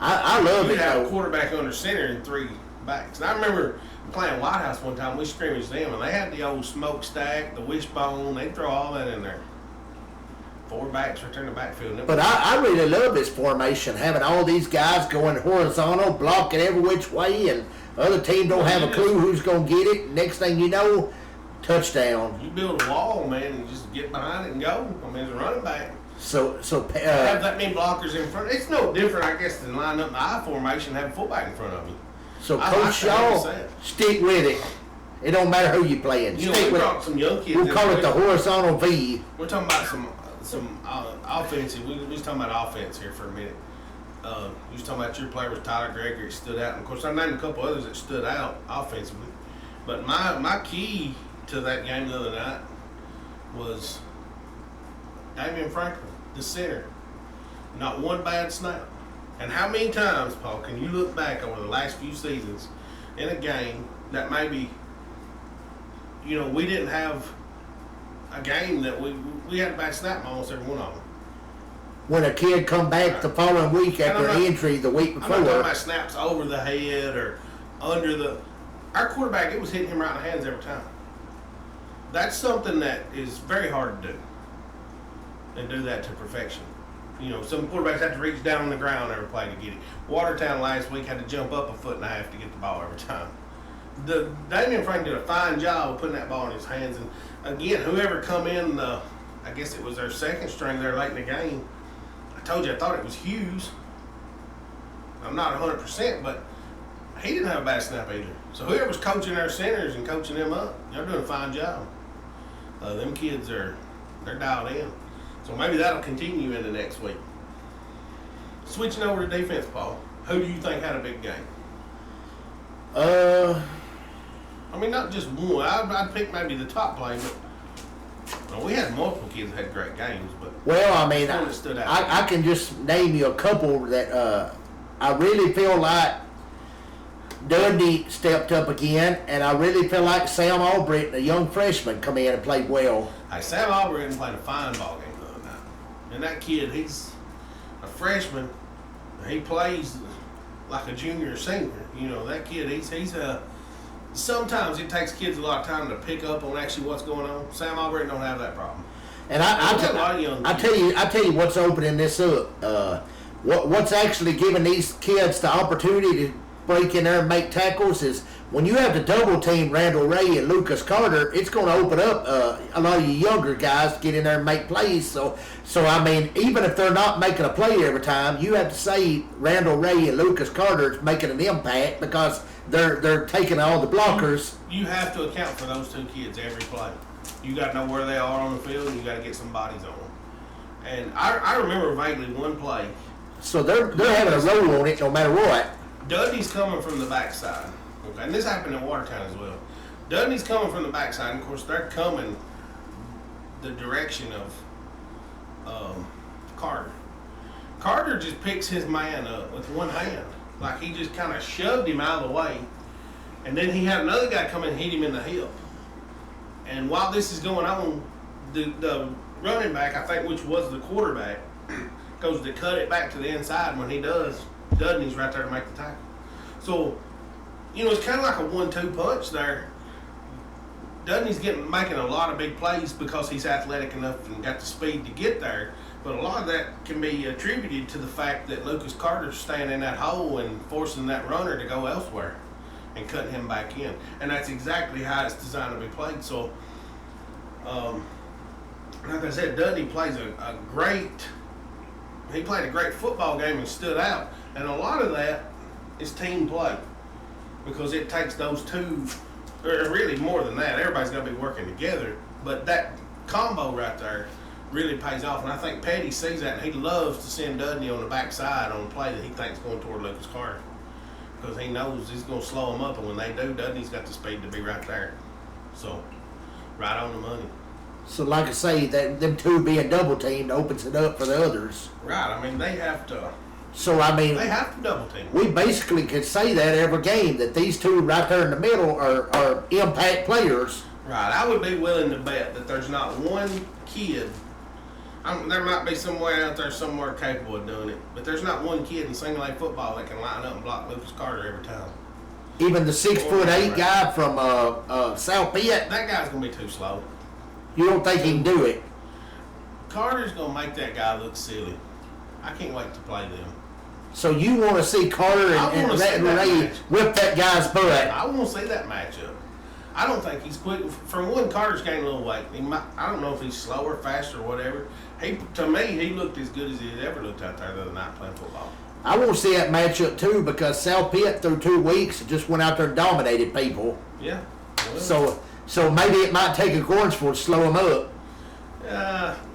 I love it. You'd have a quarterback under center and 3 backs. And I remember playing White House one time, we scrimmaged them, and they had the old smokestack, the wishbone, they'd throw all that in there. 4 backs return the backfield. But I really love this formation, having all these guys going horizontal, blocking every which way, and other team don't have a clue who's going to get it. Next thing you know, touchdown. You build a wall, man, and just get behind it and go. I mean, as a running back. So have that many blockers in front. It's no different, I guess, than lining up in the I formation and have a fullback in front of you. So, Coach, y'all stick with it. It don't matter who you playing. We brought some young kids. We'll call it the horizontal V. We're talking about some offensive. We was talking about offense here for a minute. You was talking about your player was Tyler Gregory. It stood out. And of course, I named a couple others that stood out offensively. But my key to that game the other night was Damian Franklin, the center. Not one bad snap. And how many times, Paul, can you look back over the last few seasons in a game that maybe, we didn't have a game that we had a bad snap almost every one of them. When a kid come back the following week after an injury the week before. I'm not talking about snaps over the head or under the. Our quarterback, it was hitting him right in the hands every time. That's something that is very hard to do. And do that to perfection. Some quarterbacks have to reach down on the ground every play to get it. Watertown last week had to jump up 1.5 foot to get the ball every time. Damian Franklin did a fine job of putting that ball in his hands. And again, whoever come in, I guess it was their second string there late in the game. I told you I thought it was Hughes. I'm not 100%, but he didn't have a bad snap either. So whoever's coaching their centers and coaching them up, they're doing a fine job. Them kids they're dialed in. So maybe that'll continue into next week. Switching over to defense, Paul. Who do you think had a big game? I mean, not just one. I'd pick maybe the top play, but we had multiple kids that had great games. But well, I mean, I can just name you a couple that I really feel like Dudley stepped up again, and I really feel like Sam Albritton, a young freshman, come in and played well. Hey, Sam Albritton played a fine ball game the other night. And that kid, he's a freshman. He plays like a junior or senior. That kid, he's a. Sometimes it takes kids a lot of time to pick up on actually what's going on. Sam Albritton don't have that problem. And I tell you what's opening this up. What's actually giving these kids the opportunity to break in there and make tackles is when you have to double team Randall Ray and Lucas Carter, it's going to open up a lot of you younger guys to get in there and make plays. So I mean, even if they're not making a play every time, you have to say Randall Ray and Lucas Carter is making an impact because they're taking all the blockers. You have to account for those 2 kids every play. You got to know where they are on the field, and you got to get some bodies on them. And I remember vaguely one play. So they're having a roll on it no matter what. Dudley's coming from the backside, Okay, and this happened in Watertown as well. Dudney's coming from the backside, and of course they're coming the direction of Carter. Carter just picks his man up with one hand, like he just kind of shoved him out of the way, and then he had another guy come and hit him in the hip. And while this is going on, the running back, I think, which was the quarterback, goes to cut it back to the inside. When he does, Dudney's right there to make the tackle. So, it's kind of like a 1-2 punch there. Dudney's making a lot of big plays because he's athletic enough and got the speed to get there. But a lot of that can be attributed to the fact that Lucas Carter's staying in that hole and forcing that runner to go elsewhere and cutting him back in. And that's exactly how it's designed to be played. So, like I said, Dudney plays he played a great football game and stood out. And a lot of that is team play because it takes those two, or really more than that. Everybody's got to be working together. But that combo right there really pays off. And I think Petty sees that, and he loves to send Dudney on the backside on a play that he thinks going toward Lucas Carter because he knows he's going to slow him up. And when they do, Dudney's got the speed to be right there. So, right on the money. So, like I say, that them two being double teamed opens it up for the others. Right. I mean, they have to. So, I mean, they have to double team. We basically could say that every game, that these two right there in the middle are impact players. Right. I would be willing to bet that there's not one kid. There might be somewhere out there somewhere capable of doing it, but there's not one kid in single A football that can line up and block Lucas Carter every time. Even the 6'8" guy from South Pitt. That guy's gonna be too slow. You don't think he can do it? Carter's gonna make that guy look silly. I can't wait to play them. So you want to see Carter and Ray whip that guy's butt? I want to see that matchup. I don't think he's quick. For one, Carter's gained a little weight. I don't know if he's slower, faster, or whatever. To me, he looked as good as he had ever looked out there the other night playing football. I want to see that matchup too because South Pitt through 2 weeks just went out there and dominated people. Yeah. Well, So maybe it might take a Gornsford to slow him up.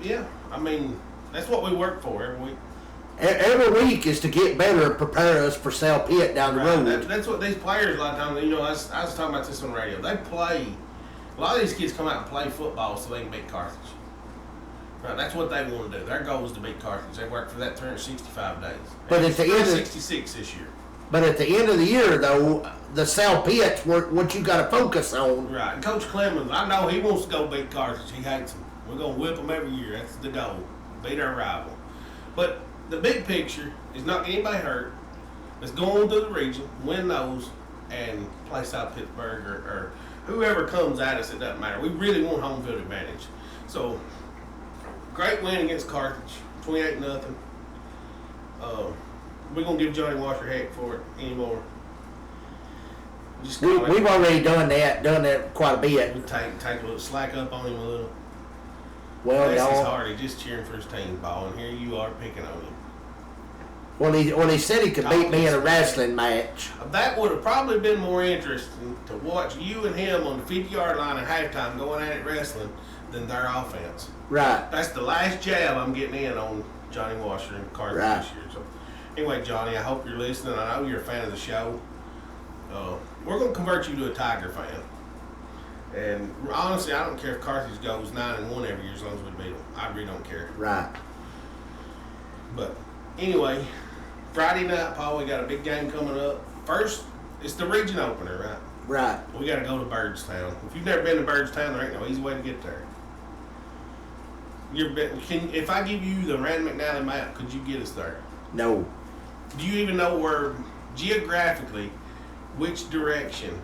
Yeah. I mean, that's what we work for every week. Every week is to get better and prepare us for South Pitt down the road. That's what these players a lot of times, I was talking about this on the radio. They play, a lot of these kids come out and play football so they can beat Carthage. Right, that's what they want to do. Their goal is to beat Carthage. They work for that 365 days. But at the end of 66 this year. But at the end of the year, though, the South Pitt's what you got to focus on. Right. And Coach Clemens, I know he wants to go beat Carthage. He hates them. We're going to whip them every year. That's the goal. Beat our rival. But the big picture is not get anybody hurt. Let's go on through the region, win those, and play South Pittsburgh or whoever comes at us. It doesn't matter. We really want home field advantage. So, great win against Carthage, 28-0. We're going to give Johnny Washer heck for it anymore. We've already done that quite a bit. Take a little slack up on him a little. Well, Bless his heart, he's just cheering for his team ball, and here you are picking on him. Well, he said he could beat me in a wrestling match. That would have probably been more interesting to watch you and him on the 50-yard line at halftime going at it wrestling than their offense. Right. That's the last jab I'm getting in on Johnny Washer and Carter this year. So, anyway, Johnny, I hope you're listening. I know you're a fan of the show. We're going to convert you to a Tiger fan. And honestly, I don't care if Carthage goes 9-1 every year as long as we beat them. I really don't care. Right. But anyway, Friday night, Paul, we got a big game coming up. First, it's the region opener, right? Right. We got to go to Byrdstown. If you've never been to Byrdstown, there ain't no easy way to get there. If I give you the Rand McNally map, could you get us there? No. Do you even know where, geographically, which direction?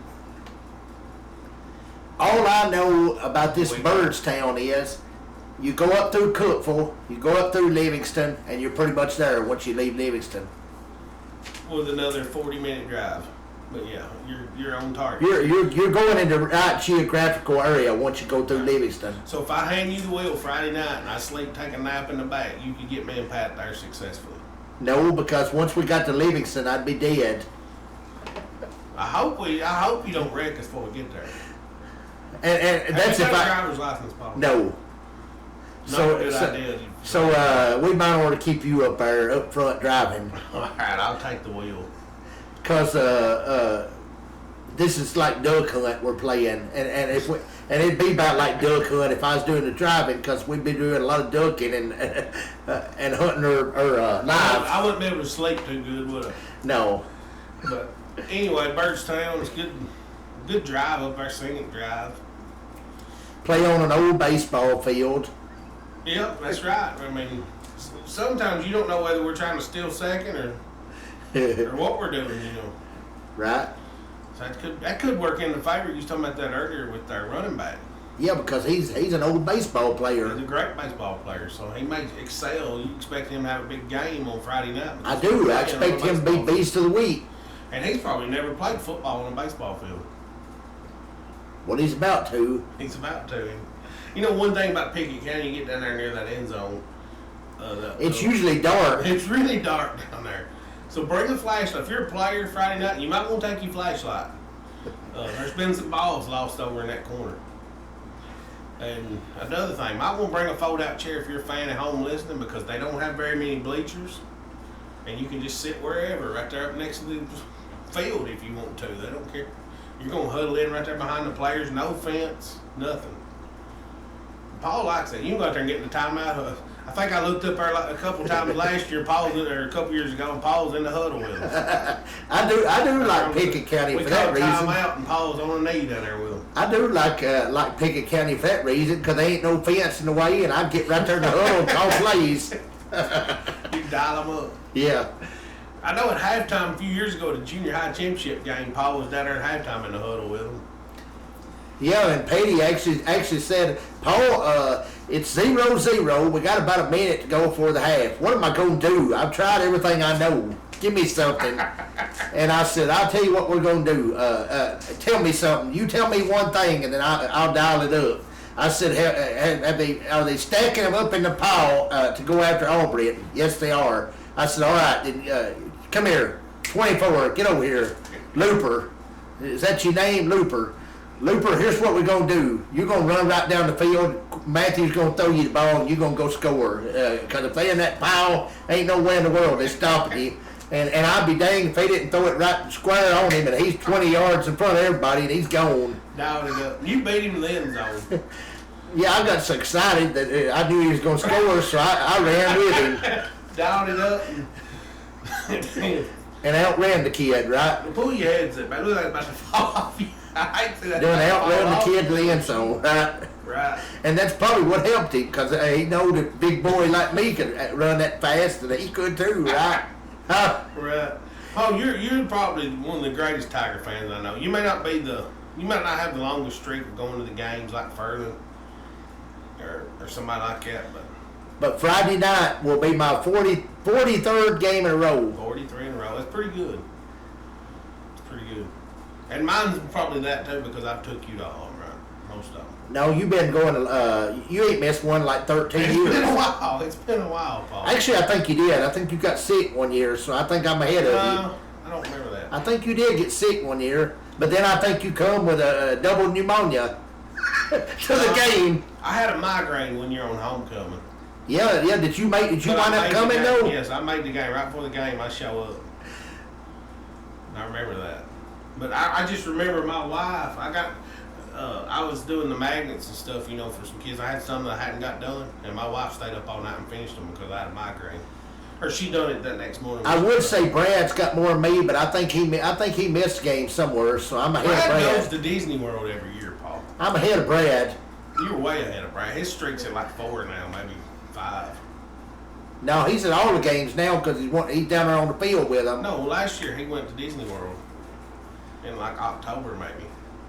All I know about this Byrdstown is you go up through Cookville, you go up through Livingston, and you're pretty much there once you leave Livingston. With another 40-minute drive. But yeah, you're on target. You're going in the right geographical area once you go through Livingston. So if I hand you the wheel Friday night and I sleep, take a nap in the back, you could get me and Pat there successfully. No, because once we got to Livingston, I'd be dead. I hope you don't wreck us before we get there. And that's if I driver's license, Paul. No. So we might want to keep you up there, up front driving. All right, I'll take the wheel. Because this is like duck hunt we're playing, and if we, and it'd be about like duck hunt if I was doing the driving, because we'd be doing a lot of ducking and hunting or live. I wouldn't be able to sleep too good, would I? No. But anyway, Birdstown is good drive up there, scenic drive. Play on an old baseball field. Yep, that's right. I mean, sometimes you don't know whether we're trying to steal second or what we're doing, you know. Right. So that could work in the favor. You was talking about that earlier with our running back. Yeah, because he's an old baseball player. He's a great baseball player, so he may excel. You expect him to have a big game on Friday night. I do. I expect him to be beast of the week. And he's probably never played football on a baseball field. Well, he's about to. He's about to. You know, one thing about Pickett County, you get down there near that end zone. It's usually dark. It's really dark down there. So bring a flashlight. If you're a player Friday night, you might want to take your flashlight. There's been some balls lost over in that corner. And another thing, might want to bring a fold-out chair if you're a fan at home listening, because they don't have very many bleachers. And you can just sit wherever, right there up next to the field if you want to. They don't care. You're going to huddle in right there behind the players, no fence, nothing. Paul likes that. You can go out there and get in the timeout. I think I looked up there like a couple times last year, or a couple years ago, and Paul's in the huddle with us. I do like Pickett County for that reason. We call timeout, and Paul's on a knee down there with him. I do like Pickett County for that reason, because there ain't no fence in the way, and I get right there in the huddle and call plays. You dial them up. Yeah. I know at halftime a few years ago, the junior high championship game, Paul was down there at halftime in the huddle with him. Yeah, and Petey actually said, Paul, it's 0-0. We got about a minute to go for the half. What am I going to do? I've tried everything I know. Give me something. And I said, I'll tell you what we're going to do. Tell me something. You tell me one thing, and then I'll dial it up. I said, are they stacking them up in the pile to go after Aubrey? Yes, they are. I said, all right, then, come here. 24, get over here. Looper. Is that your name? Looper. Looper, here's what we're going to do. You're going to run right down the field. Matthew's going to throw you the ball, and you're going to go score. Because if they're in that pile, ain't no way in the world they're stopping you. And I'd be dang if they didn't throw it right square on him, and he's 20 yards in front of everybody, and he's gone. Dialed it up. You beat him in the end zone. Yeah, I got so excited that I knew he was going to score, so I ran with him. Dialed it up. And outran the kid, right? Pull your heads up, man. Look like it's about to fall off you. I hate to see that. Then outran the kid to the end zone, right? Right. And that's probably what helped him, because he know that big boy like me could run that fast, and he could too, right? Huh? Right. Oh, you're probably one of the greatest Tiger fans I know. You might not have the longest streak of going to the games like Furlan or somebody like that, But Friday night will be my 43rd game in a row. 43 in a row. That's pretty good. It's pretty good. And mine's probably that too, because I've took you to all of them, right? Most of them. No, you've been going you ain't missed one like 13 years. It's been a while, Paul. Actually, I think you did. I think you got sick one year, so I think I'm ahead of you. I don't remember that. I think you did get sick one year, but then I think you come with a double pneumonia to the game. I had a migraine one year on homecoming. Yeah. Did you wind up coming though? Yes, I made the game right before the game. I show up. I remember that. But I just remember my wife. I was doing the magnets and stuff, for some kids. I had some that I hadn't got done, and my wife stayed up all night and finished them because I had a migraine. Or she done it that next morning. I would say Brad's got more than me, but I think he missed a game somewhere, so I'm ahead of Brad. Brad goes to Disney World every year, Paul. I'm ahead of Brad. You're way ahead of Brad. His streak's at like 4 now, maybe 5. No, he's at all the games now because he's down there on the field with them. No, last year he went to Disney World in like October maybe.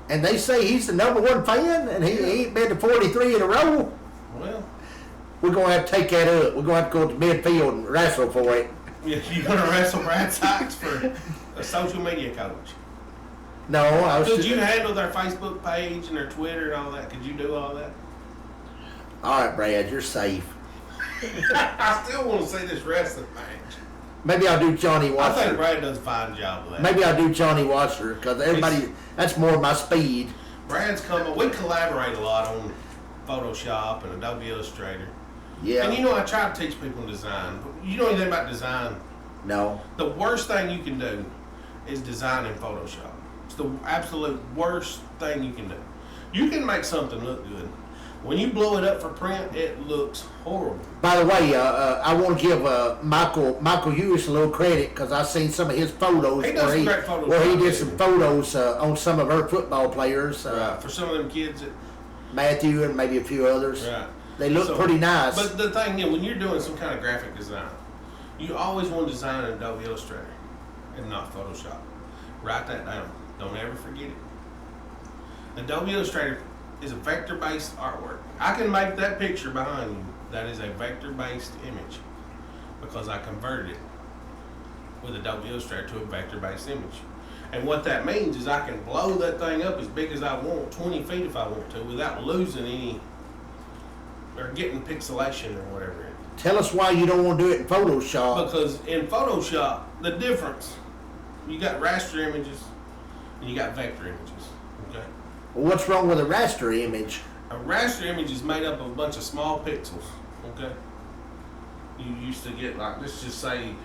And they say he's the #1 fan, and he ain't been to 43 in a row. Well, we're going to have to take that up. We're going to have to go to midfield and wrestle for it. Yeah, you're going to wrestle Brad Sykes for a social media coach. No, Could you handle their Facebook page and their Twitter and all that? Could you do all that? All right, Brad, you're safe. I still want to see this wrestling match. Maybe I'll do Johnny Watcher. I think Brad does a fine job of that. Maybe I'll do Johnny Watcher because that's more my speed. Brad's coming. We collaborate a lot on Photoshop and Adobe Illustrator. Yeah. And I try to teach people design. You know anything about design? No. The worst thing you can do is design in Photoshop. It's the absolute worst thing you can do. You can make something look good. When you blow it up for print, it looks horrible. By the way, I want to give Michael Hughes a little credit because I've seen some of his photos He does some great photos. where he did some photos on some of our football players. Right. For some of them kids. Matthew and maybe a few others. Right. They look pretty nice. But the thing is, when you're doing some kind of graphic design, you always want to design in Adobe Illustrator and not Photoshop. Write that down. Don't ever forget it. Adobe Illustrator is a vector-based artwork. I can make that picture behind you. That is a vector-based image because I converted it with Adobe Illustrator to a vector-based image. And what that means is I can blow that thing up as big as I want, 20 feet if I want to, without losing any or getting pixelation or whatever. Tell us why you don't want to do it in Photoshop. Because in Photoshop, the difference, you got raster images and you got vector images. Okay. Well, what's wrong with a raster image? A raster image is made up of a bunch of small pixels. Okay. You used to get, like, let's just say,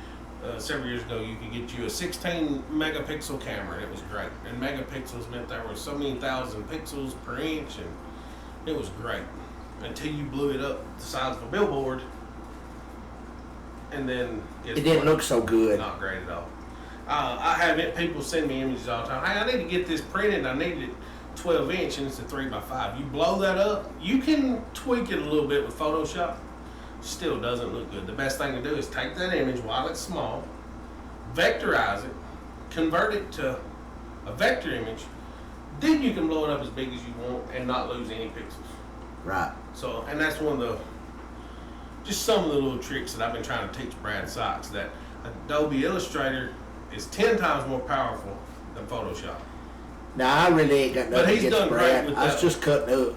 several years ago, you could get you a 16 megapixel camera, and it was great. And megapixels meant there were so many thousand pixels per inch, and it was great until you blew it up the size of a billboard, and then it didn't look so good. Not great at all. I have people send me images all the time. Hey, I need to get this printed. I need it 12 inch, and it's a 3x5. You blow that up. You can tweak it a little bit with Photoshop. Still doesn't look good. The best thing to do is take that image while it's small, vectorize it, convert it to a vector image, then you can blow it up as big as you want and not lose any pixels. Right. So, and that's one of just some of the little tricks that I've been trying to teach Brad Sykes, that Adobe Illustrator is 10 times more powerful than Photoshop. Now, I really ain't got nothing against Brad. I was just cutting up.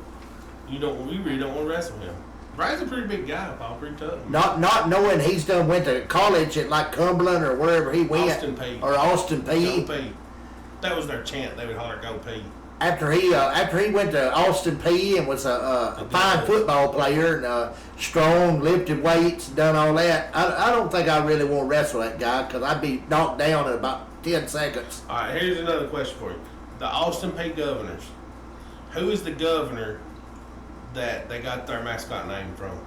You really don't want to wrestle him. Brad's a pretty big guy, Paul, pretty tough. Not knowing he's went to college at like Cumberland or wherever he went. Austin P. Or Austin P. Go P. That was their chant. They would holler, "Go P." After he went to Austin P and was a fine football player and strong, lifted weights, done all that, I don't think I really want to wrestle that guy because I'd be knocked down in about 10 seconds. All right, here's another question for you. The Austin P Governors. Who is the governor that they got their mascot name from?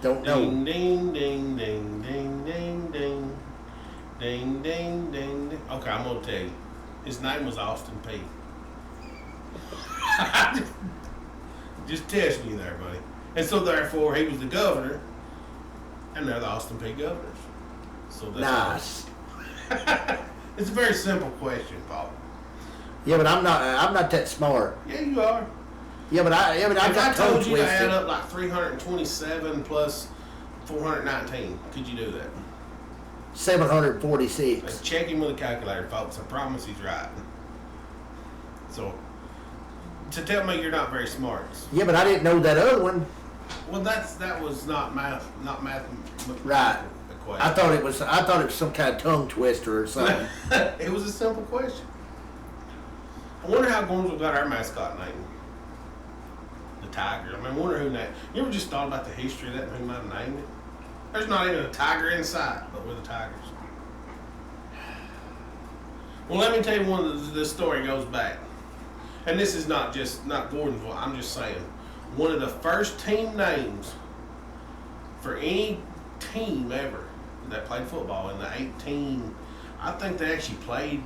Don't know. Ding, ding, ding, ding, ding, ding, ding. Ding, ding, ding, ding. Okay, I'm going to tell you. His name was Austin P. Just testing you there, buddy. And so, therefore, he was the governor, and they're the Austin P Governors. So that's nice. It's a very simple question, Paul. Yeah, but I'm not that smart. Yeah, you are. Yeah, but I if got I told tongue you to twisted. add up like 327 plus 419, could you do that? 746. Let's check him with a calculator, folks. I promise he's right. So, to tell me you're not very smart. Yeah, but I didn't know that other one. Well, that was not math. Right. Equation. I thought it was some kind of tongue twister or something. It was a simple question. I wonder how Gormsville got our mascot name. The Tiger. I wonder who named. You ever just thought about the history of that and who might have named it? There's not even a tiger in sight, but we're the Tigers. Well, let me tell you the story goes back. And this is not Gordonsville, I'm just saying. One of the first team names for any team ever that played football in the I think they actually played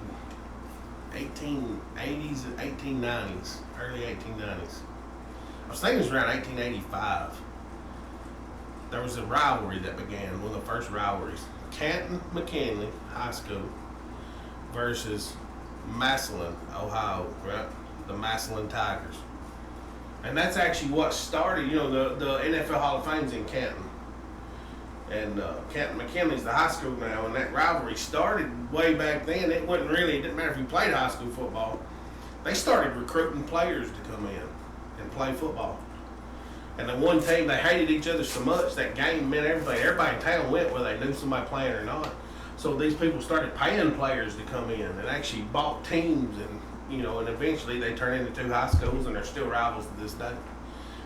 1880s and 1890s, early 1890s. I was thinking it was around 1885. There was a rivalry that began, one of the first rivalries. Canton McKinley High School versus Massillon, Ohio, right? The Massillon Tigers. And that's actually what started, the NFL Hall of Fame's in Canton. And Canton McKinley's the high school now, and that rivalry started way back then. It didn't matter if you played high school football. They started recruiting players to come in and play football. And the one team, they hated each other so much, that game meant everything. Everybody in town went whether they knew somebody playing or not. So these people started paying players to come in and actually bought teams, and eventually they turned into two high schools, and they're still rivals to this day.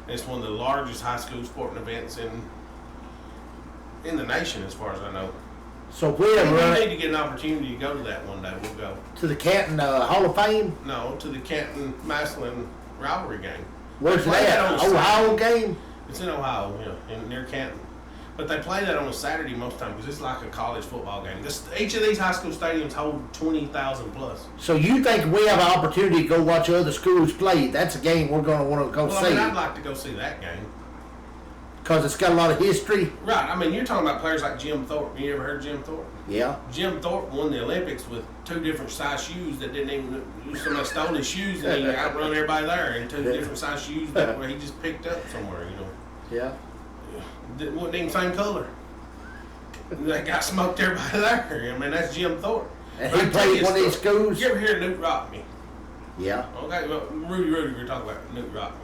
And it's one of the largest high school sporting events in the nation, as far as I know. So if we ever We run need it to get an opportunity to go to that one day. We'll go. to the Canton Hall of Fame, No, to the Canton Massillon rivalry game. where's They play that? on a Ohio Saturday. game? It's in Ohio, near Canton. But they play that on a Saturday most of the time because it's like a college football game. Each of these high school stadiums hold 20,000 plus. So you think if we have an opportunity to go watch other schools play, that's a game we're going to want to go Well, see? I mean, I'd like to go see that game. Because it's got a lot of history? Right. I mean, you're talking about players like Jim Thorpe. You ever heard of Jim Thorpe? Yeah. Jim Thorpe won the Olympics with 2 different size shoes that didn't even. Somebody stole his shoes and he outrun everybody there in 2 different size shoes that he just picked up somewhere. Yeah. That wasn't even the same color. That got smoked everybody there. I mean, that's Jim Thorpe. And But he I tell played you one of a these story. schools? You ever hear Newt Rockney? Yeah. Okay, well, Rudy, we're talking about Newt Rockney.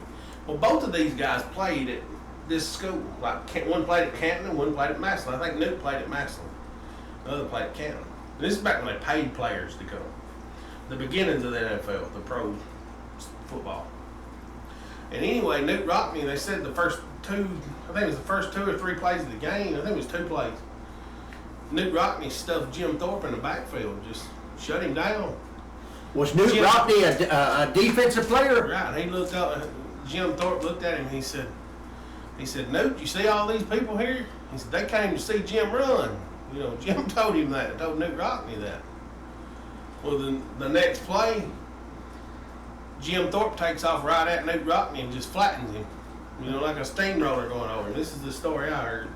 Well, both of these guys played at this school. Like one played at Canton and one played at Massillon. I think Newt played at Massillon. The other played at Canton. And this is back when they paid players to come. The beginnings of the NFL, the pro football. And anyway, Newt Rockney, they said the first 2, I think it was the first 2 or 3 plays of the game. I think it was 2 plays. Newt Rockney stuffed Jim Thorpe in the backfield, just shut him down. Was Newt Rockney a defensive player? Right. He looked up. Jim Thorpe looked at him. He said, "Newt, you see all these people here?" He said, "They came to see Jim run." Jim told him that. Told Newt Rockney that. Well, the next play, Jim Thorpe takes off right at Newt Rockney and just flattens him. Like a steamroller going over. This is the story I heard.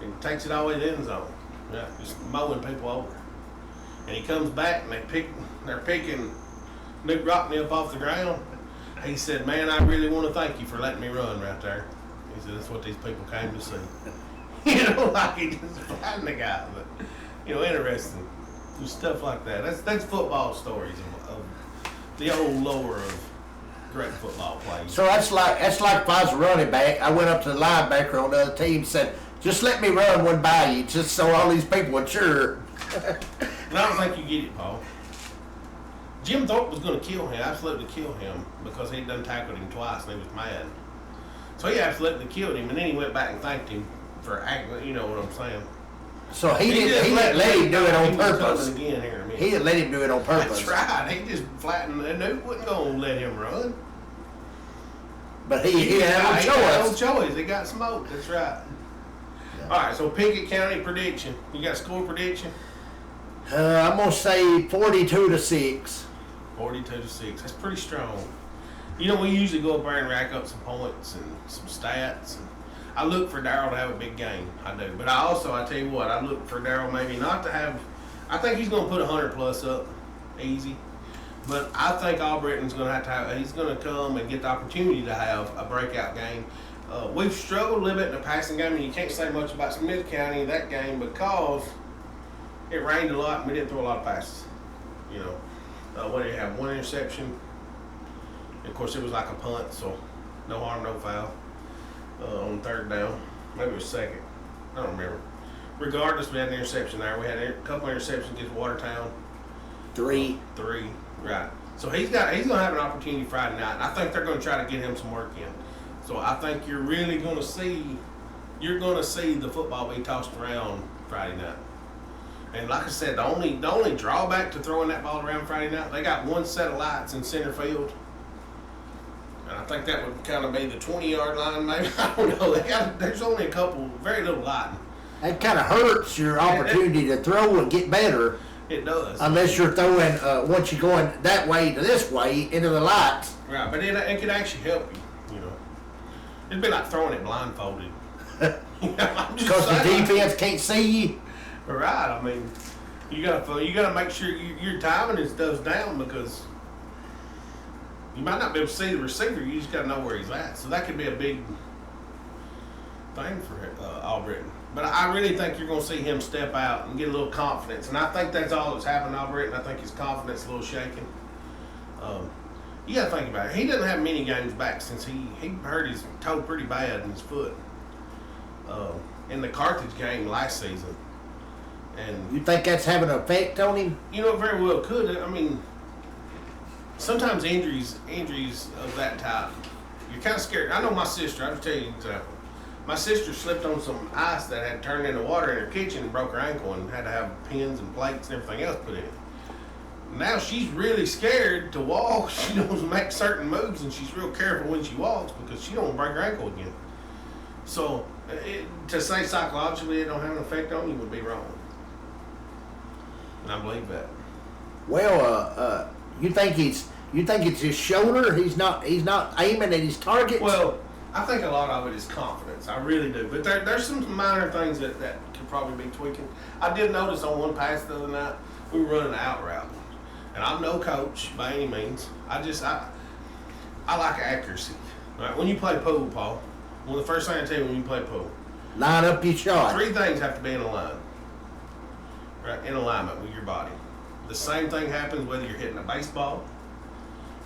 And takes it all the way to the end zone. Yeah, just mowing people over. And he comes back and they're picking Newt Rockney up off the ground. He said, "Man, I really want to thank you for letting me run right there." He said, "That's what these people came to see." Like he just flattened the guy. But, interesting. Just stuff like that. That's football stories of the old lore of great football plays. So that's like if I was a running back, I went up to the linebacker on the other team and said, "Just let me run one by you, just so all these people would cheer." And I don't think you get it, Paul. Jim Thorpe was going to kill him, absolutely kill him, because he'd done tackled him twice and he was mad. So he absolutely killed him, and then he went back and thanked him for acting. You know what I'm saying? So he didn't let him do it on purpose. Again here in a minute. He didn't let him do it on purpose. That's right. He just flattened. And Newt wasn't going to let him run. But he had no choice. He got smoked. That's right. Yeah. All right. So Pickett County prediction. You got score prediction? I'm gonna say 42-6. 42-6. That's pretty strong. We usually go up there and rack up some points and some stats. And I look for Darryl to have a big game. I do. But I tell you what, I look for Darryl maybe not to have. I think he's going to put 100 plus up, easy. But I think Albritton's going to have. He's going to come and get the opportunity to have a breakout game. We've struggled a little bit in the passing game, and you can't say much about Smith County in that game because it rained a lot and we didn't throw a lot of passes. What did you have? 1 interception. And of course, it was like a punt, so no harm, no foul on 3rd down. Maybe it was 2nd. I don't remember. Regardless, we had an interception there. We had a couple interceptions against Watertown. 3. Right. So he's going to have an opportunity Friday night. And I think they're going to try to get him some work in. So I think you're really going to see the football be tossed around Friday night. And like I said, the only drawback to throwing that ball around Friday night, they got 1 set of lights in center field. And I think that would kind of be the 20-yard line, maybe. I don't know. There's only a couple, very little lighting. That kind of hurts your opportunity to throw and get better. It does. Unless you're throwing, once you're going that way to this way, into the lights. Right, but it could actually help you, It'd be like throwing it blindfolded. Because the defense can't see you. Right. I mean, you gotta make sure your timing and stuff's down because you might not be able to see the receiver. You just gotta know where he's at. So that could be a big thing for Albritton. But I really think you're gonna see him step out and get a little confidence. And I think that's all that's happened to Albritton. I think his confidence is a little shaken. You gotta think about it. He doesn't have many games back since he hurt his toe pretty bad in his foot in the Carthage game last season. And you think that's having an effect on him? It very well could. I mean, sometimes injuries of that type, you're kind of scared. I know my sister. I'll tell you an example. My sister slipped on some ice that had turned into water in her kitchen and broke her ankle and had to have pins and plates and everything else put in. Now she's really scared to walk. She doesn't make certain moves, and she's real careful when she walks because she don't break her ankle again. So to say psychologically it don't have an effect on you would be wrong. And I believe that. Well, you think it's his shoulder? He's not aiming at his target. Well, I think a lot of it is confidence. I really do. But there's some minor things that could probably be tweaking. I did notice on one pass the other night we were running an out route. And I'm no coach by any means. I like accuracy. Right? When you play pool, Paul, one of the first things I tell you when you play pool, line up your shot. 3 things have to be in a line. Right? In alignment with your body. The same thing happens whether you're hitting a baseball,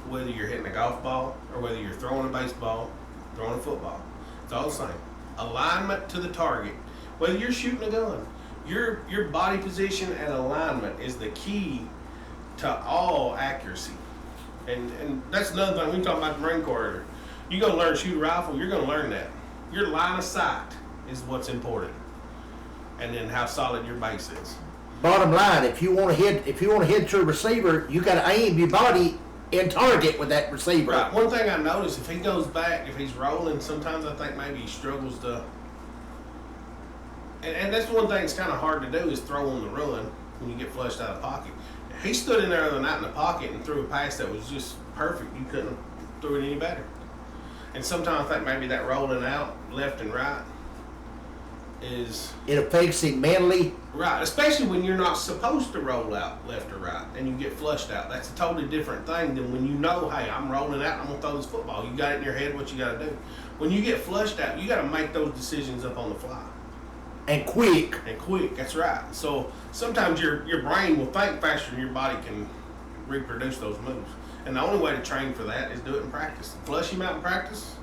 whether you're hitting a golf ball, or whether you're throwing a baseball, throwing a football. It's all the same. Alignment to the target. Whether you're shooting a gun, your body position and alignment is the key to all accuracy. And that's another thing. We talk about the Marine Corps earlier. You go learn to shoot a rifle, you're going to learn that. Your line of sight is what's important. And then how solid your base is. Bottom line, if you want to hit your receiver, you got to aim your body in target with that receiver. Right. One thing I noticed, if he goes back, if he's rolling, sometimes I think maybe he struggles to. And that's one thing that's kind of hard to do is throw on the run when you get flushed out of the pocket. He stood in there the other night in the pocket and threw a pass that was just perfect. You couldn't have threw it any better. And sometimes I think maybe that rolling out left and right is. It affects him mentally. Right, especially when you're not supposed to roll out left or right and you get flushed out. That's a totally different thing than when you know, hey, I'm rolling out and I'm going to throw this football. You got it in your head what you got to do. When you get flushed out, you got to make those decisions up on the fly. And quick. And quick, that's right. So sometimes your brain will think faster than your body can reproduce those moves. And the only way to train for that is do it in practice. Flush him out in practice,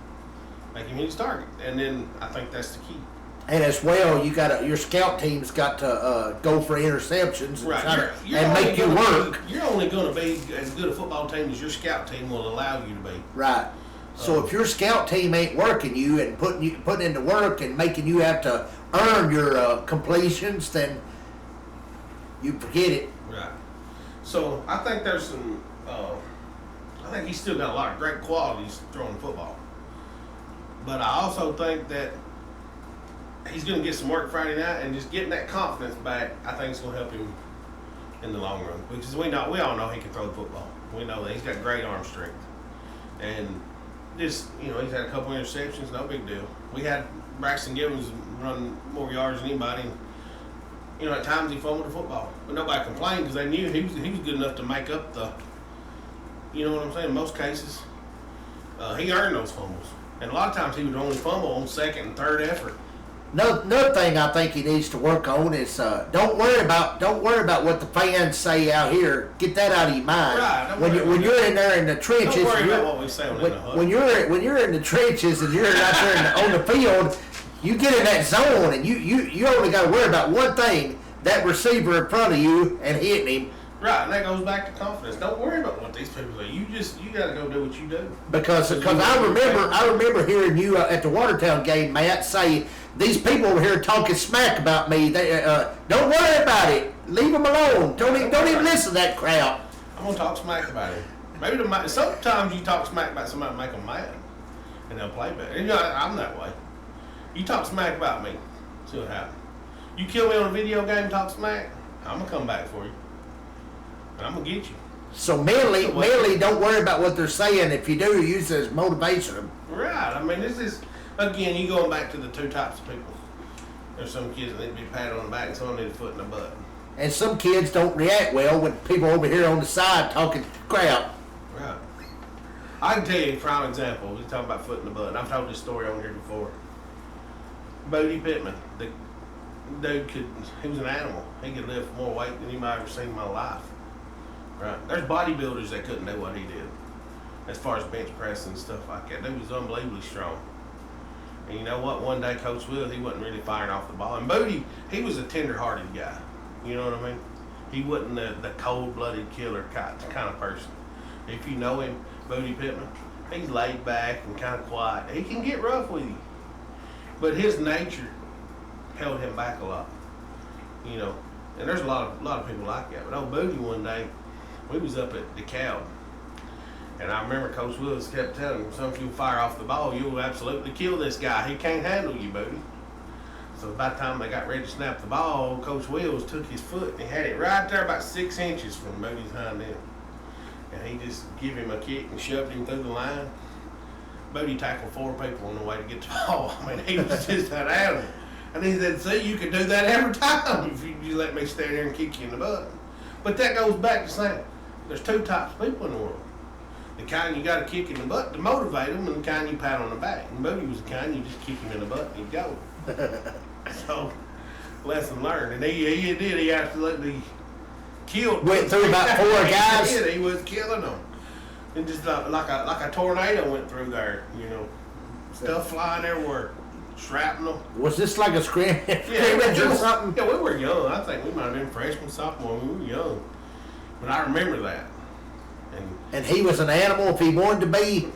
make him hit his target. And then I think that's the key. And as well, your scout team's got to go for interceptions and, right. and make you work. You're only going to be as good a football team as your scout team will allow you to be. Right. So if your scout team ain't working you and putting into work and making you have to earn your completions, then you forget it. Right. So I think there's some. I think he's still got a lot of great qualities throwing football. But I also think that he's going to get some work Friday night, and just getting that confidence back, I think it's going to help him in the long run. Because we all know he can throw the football. We know that he's got great arm strength, and just he's had a couple interceptions, no big deal. We had Braxton Gibbons run more yards than anybody. And, at times he fumbled the football, but nobody complained because they knew he was good enough to make up the. You know what I'm saying? In most cases, he earned those fumbles, and a lot of times he would only fumble on second and third effort. Another thing I think he needs to work on is don't worry about what the fans say out here. Get that out of your mind. Right. When you're in there in the trenches. Don't worry about what we say when you're in the trenches and you're out there on the field, you get in that zone and you only got to worry about one thing: that receiver in front of you and hitting him. Right, and that goes back to confidence. Don't worry about what these people say. You got to go do what you do. Because I remember hearing you at the Watertown game, Matt, say these people over here talking smack about me. They don't worry about it. Leave them alone. Don't even listen to that crowd. I'm gonna talk smack about it. Maybe sometimes you talk smack about somebody and make them mad, and they'll play better. And, I'm that way. You talk smack about me, see what happens. You kill me on a video game, talk smack, I'm gonna come back for you. And I'm gonna get you. So mainly, don't worry about what they're saying. If you do, use it as motivation. Right. I mean, this is again, you going back to the two types of people. There's some kids that need to be patted on the back, and some need a foot in the butt. And some kids don't react well when people over here on the side talking crap. Right. I can tell you a prime example. We talking about foot in the butt, and I've told this story on here before. Bodie Pittman, the dude he was an animal. He could lift more weight than anybody I've ever seen in my life. Right. There's bodybuilders that couldn't do what he did, as far as bench press and stuff like that. Dude was unbelievably strong. And you know what? One day, Coach Will, he wasn't really firing off the ball. And Bodie, he was a tender-hearted guy. You know what I mean? He wasn't the cold-blooded killer kind of person. If you know him, Bodie Pittman, he's laid back and kind of quiet. He can get rough with you. But his nature held him back a lot, you know. And there's a lot of people like that. But old Booty one day, we was up at DeKalb, and I remember Coach Willis kept telling him, "Some if you fire off the ball, you'll absolutely kill this guy. He can't handle you, Booty." So by the time they got ready to snap the ball, Coach Wills took his foot and he had it right there about 6 inches from Booty's hind end. And he just gave him a kick and shoved him through the line. Booty tackled 4 people on the way to get the ball. I mean, he was just that animal. And he said, "See, you could do that every time if you let me stand there and kick you in the butt." But that goes back to saying there's 2 types of people in the world. The kind you got to kick in the butt to motivate them, and the kind you pat on the back. And Booty was the kind you just kick him in the butt and he'd go. So, lesson learned. And he did. He absolutely killed. Went through about 4 guys. He was killing them. And just like a tornado went through there, you know. Stuff flying everywhere. Shrapnel. Was this like a scrimmage or something? Yeah, we were young. I think we might have been freshmen, sophomore. We were young. But I remember that. And he was an animal if he wanted to be.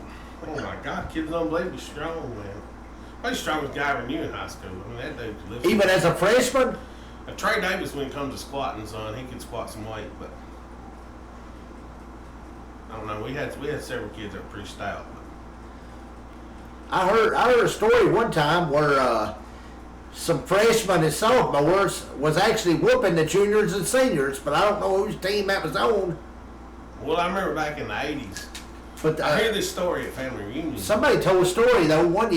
Oh my God, kid's unbelievably strong, man. Probably the strongest guy we knew in high school. I mean, that dude could lift. Even as a freshman? Trey Davis, when it comes to squatting, son, he could squat some weight, but I don't know. We had several kids that were pretty stout. I heard a story one time where some freshmen and sophomores was actually whooping the juniors and seniors, but I don't know whose team that was on. Well, I remember back in the 80s. But I hear this story at family reunions. Somebody told a story though. One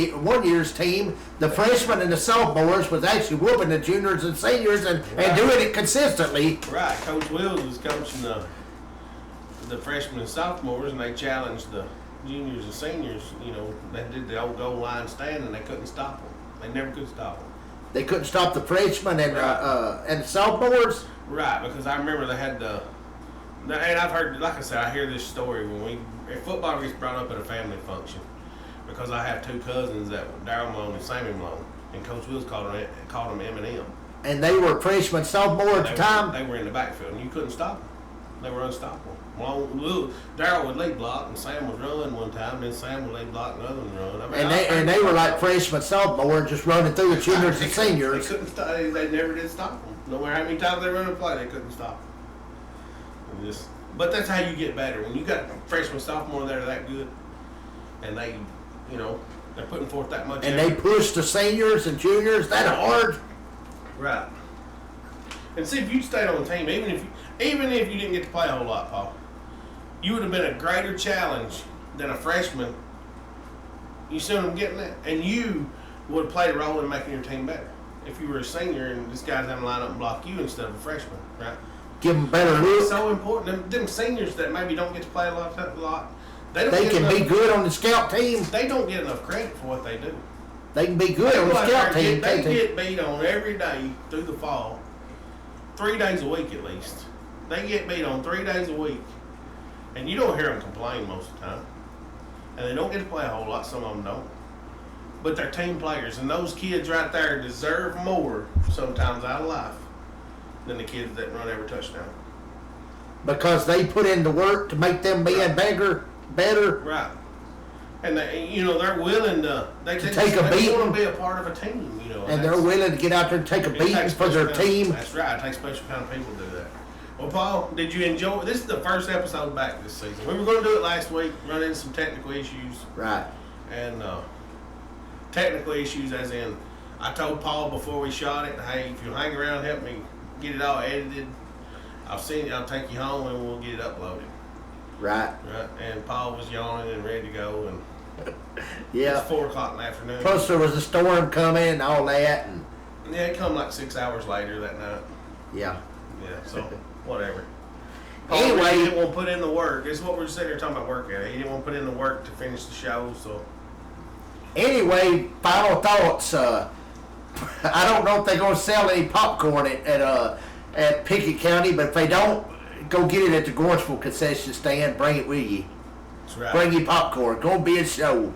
year's team, the freshmen and the sophomores was actually whooping the juniors and seniors and doing it consistently. Right. Coach Wills was coaching the freshmen and sophomores, and they challenged the juniors and seniors. You know, they did the old goal line stand, and they couldn't stop them. They never could stop them. They couldn't stop the freshmen and the sophomores. Right, because I remember they had the. And I've heard, like I said, I hear this story if football gets brought up at a family function, because I have 2 cousins that were Darryl Malone and Sammy Malone, and Coach Wills called them M&M. And they were freshmen, sophomore at the time. They were in the backfield, and you couldn't stop them. They were unstoppable. Darryl would lead block, and Sam would run one time, and then Sam would lead block, and the other one run. I mean, and they were like freshmen, sophomore, just running through the juniors and seniors. They couldn't stop. They never did stop them. No matter how many times they run a play, they couldn't stop them. But that's how you get better. When you got freshman, sophomore that are that good, and they, you know, they're putting forth that much and effort. they push the seniors and juniors that hard. Right. And see, if you stayed on the team, even if you didn't get to play a whole lot, Paul, you would have been a greater challenge than a freshman. You see what I'm getting at? And you would have played a role in making your team better. If you were a senior and this guy's going to line up and block you instead of a freshman, right? Give them better look. It's so important. Them seniors that maybe don't get to play a lot, they can be good on the scout team. They don't get enough credit for what they do. They can be good on the scout team. They get beat on every day through the fall, 3 days a week at least. They get beat on 3 days a week, and you don't hear them complain most of the time. And they don't get to play a whole lot. Some of them don't. But they're team players, and those kids right there deserve more sometimes out of life than the kids that run every touchdown. Because they put in the work to make them being better. Right. And they're willing to take a beating. They want to be a part of a team, you know. And they're willing to get out there and take a beating for their team. That's right. It takes special kind of people to do that. Well, Paul, did you enjoy? This is the first episode back this season. We were going to do it last week, run into some technical issues. Right. And technical issues as in, I told Paul before we shot it, hey, if you'll hang around, help me get it all edited. I'll take you home and we'll get it uploaded. Right. Right. And Paul was yawning and ready to go, and yeah. It's 4 o'clock in the afternoon. Plus there was a storm coming and all that, and yeah, it come like 6 hours later that night. Yeah. Yeah. So whatever. Paul Anyway, he didn't want to put in the work. This is what we're sitting here talking about work at. He didn't want to put in the work to finish the show. So anyway, final thoughts. I don't know if they're gonna sell any popcorn at Pickett County, but if they don't, go get it at the Gorgeville concession stand. Bring it with you. that's right. Bring your popcorn. Gonna be a show.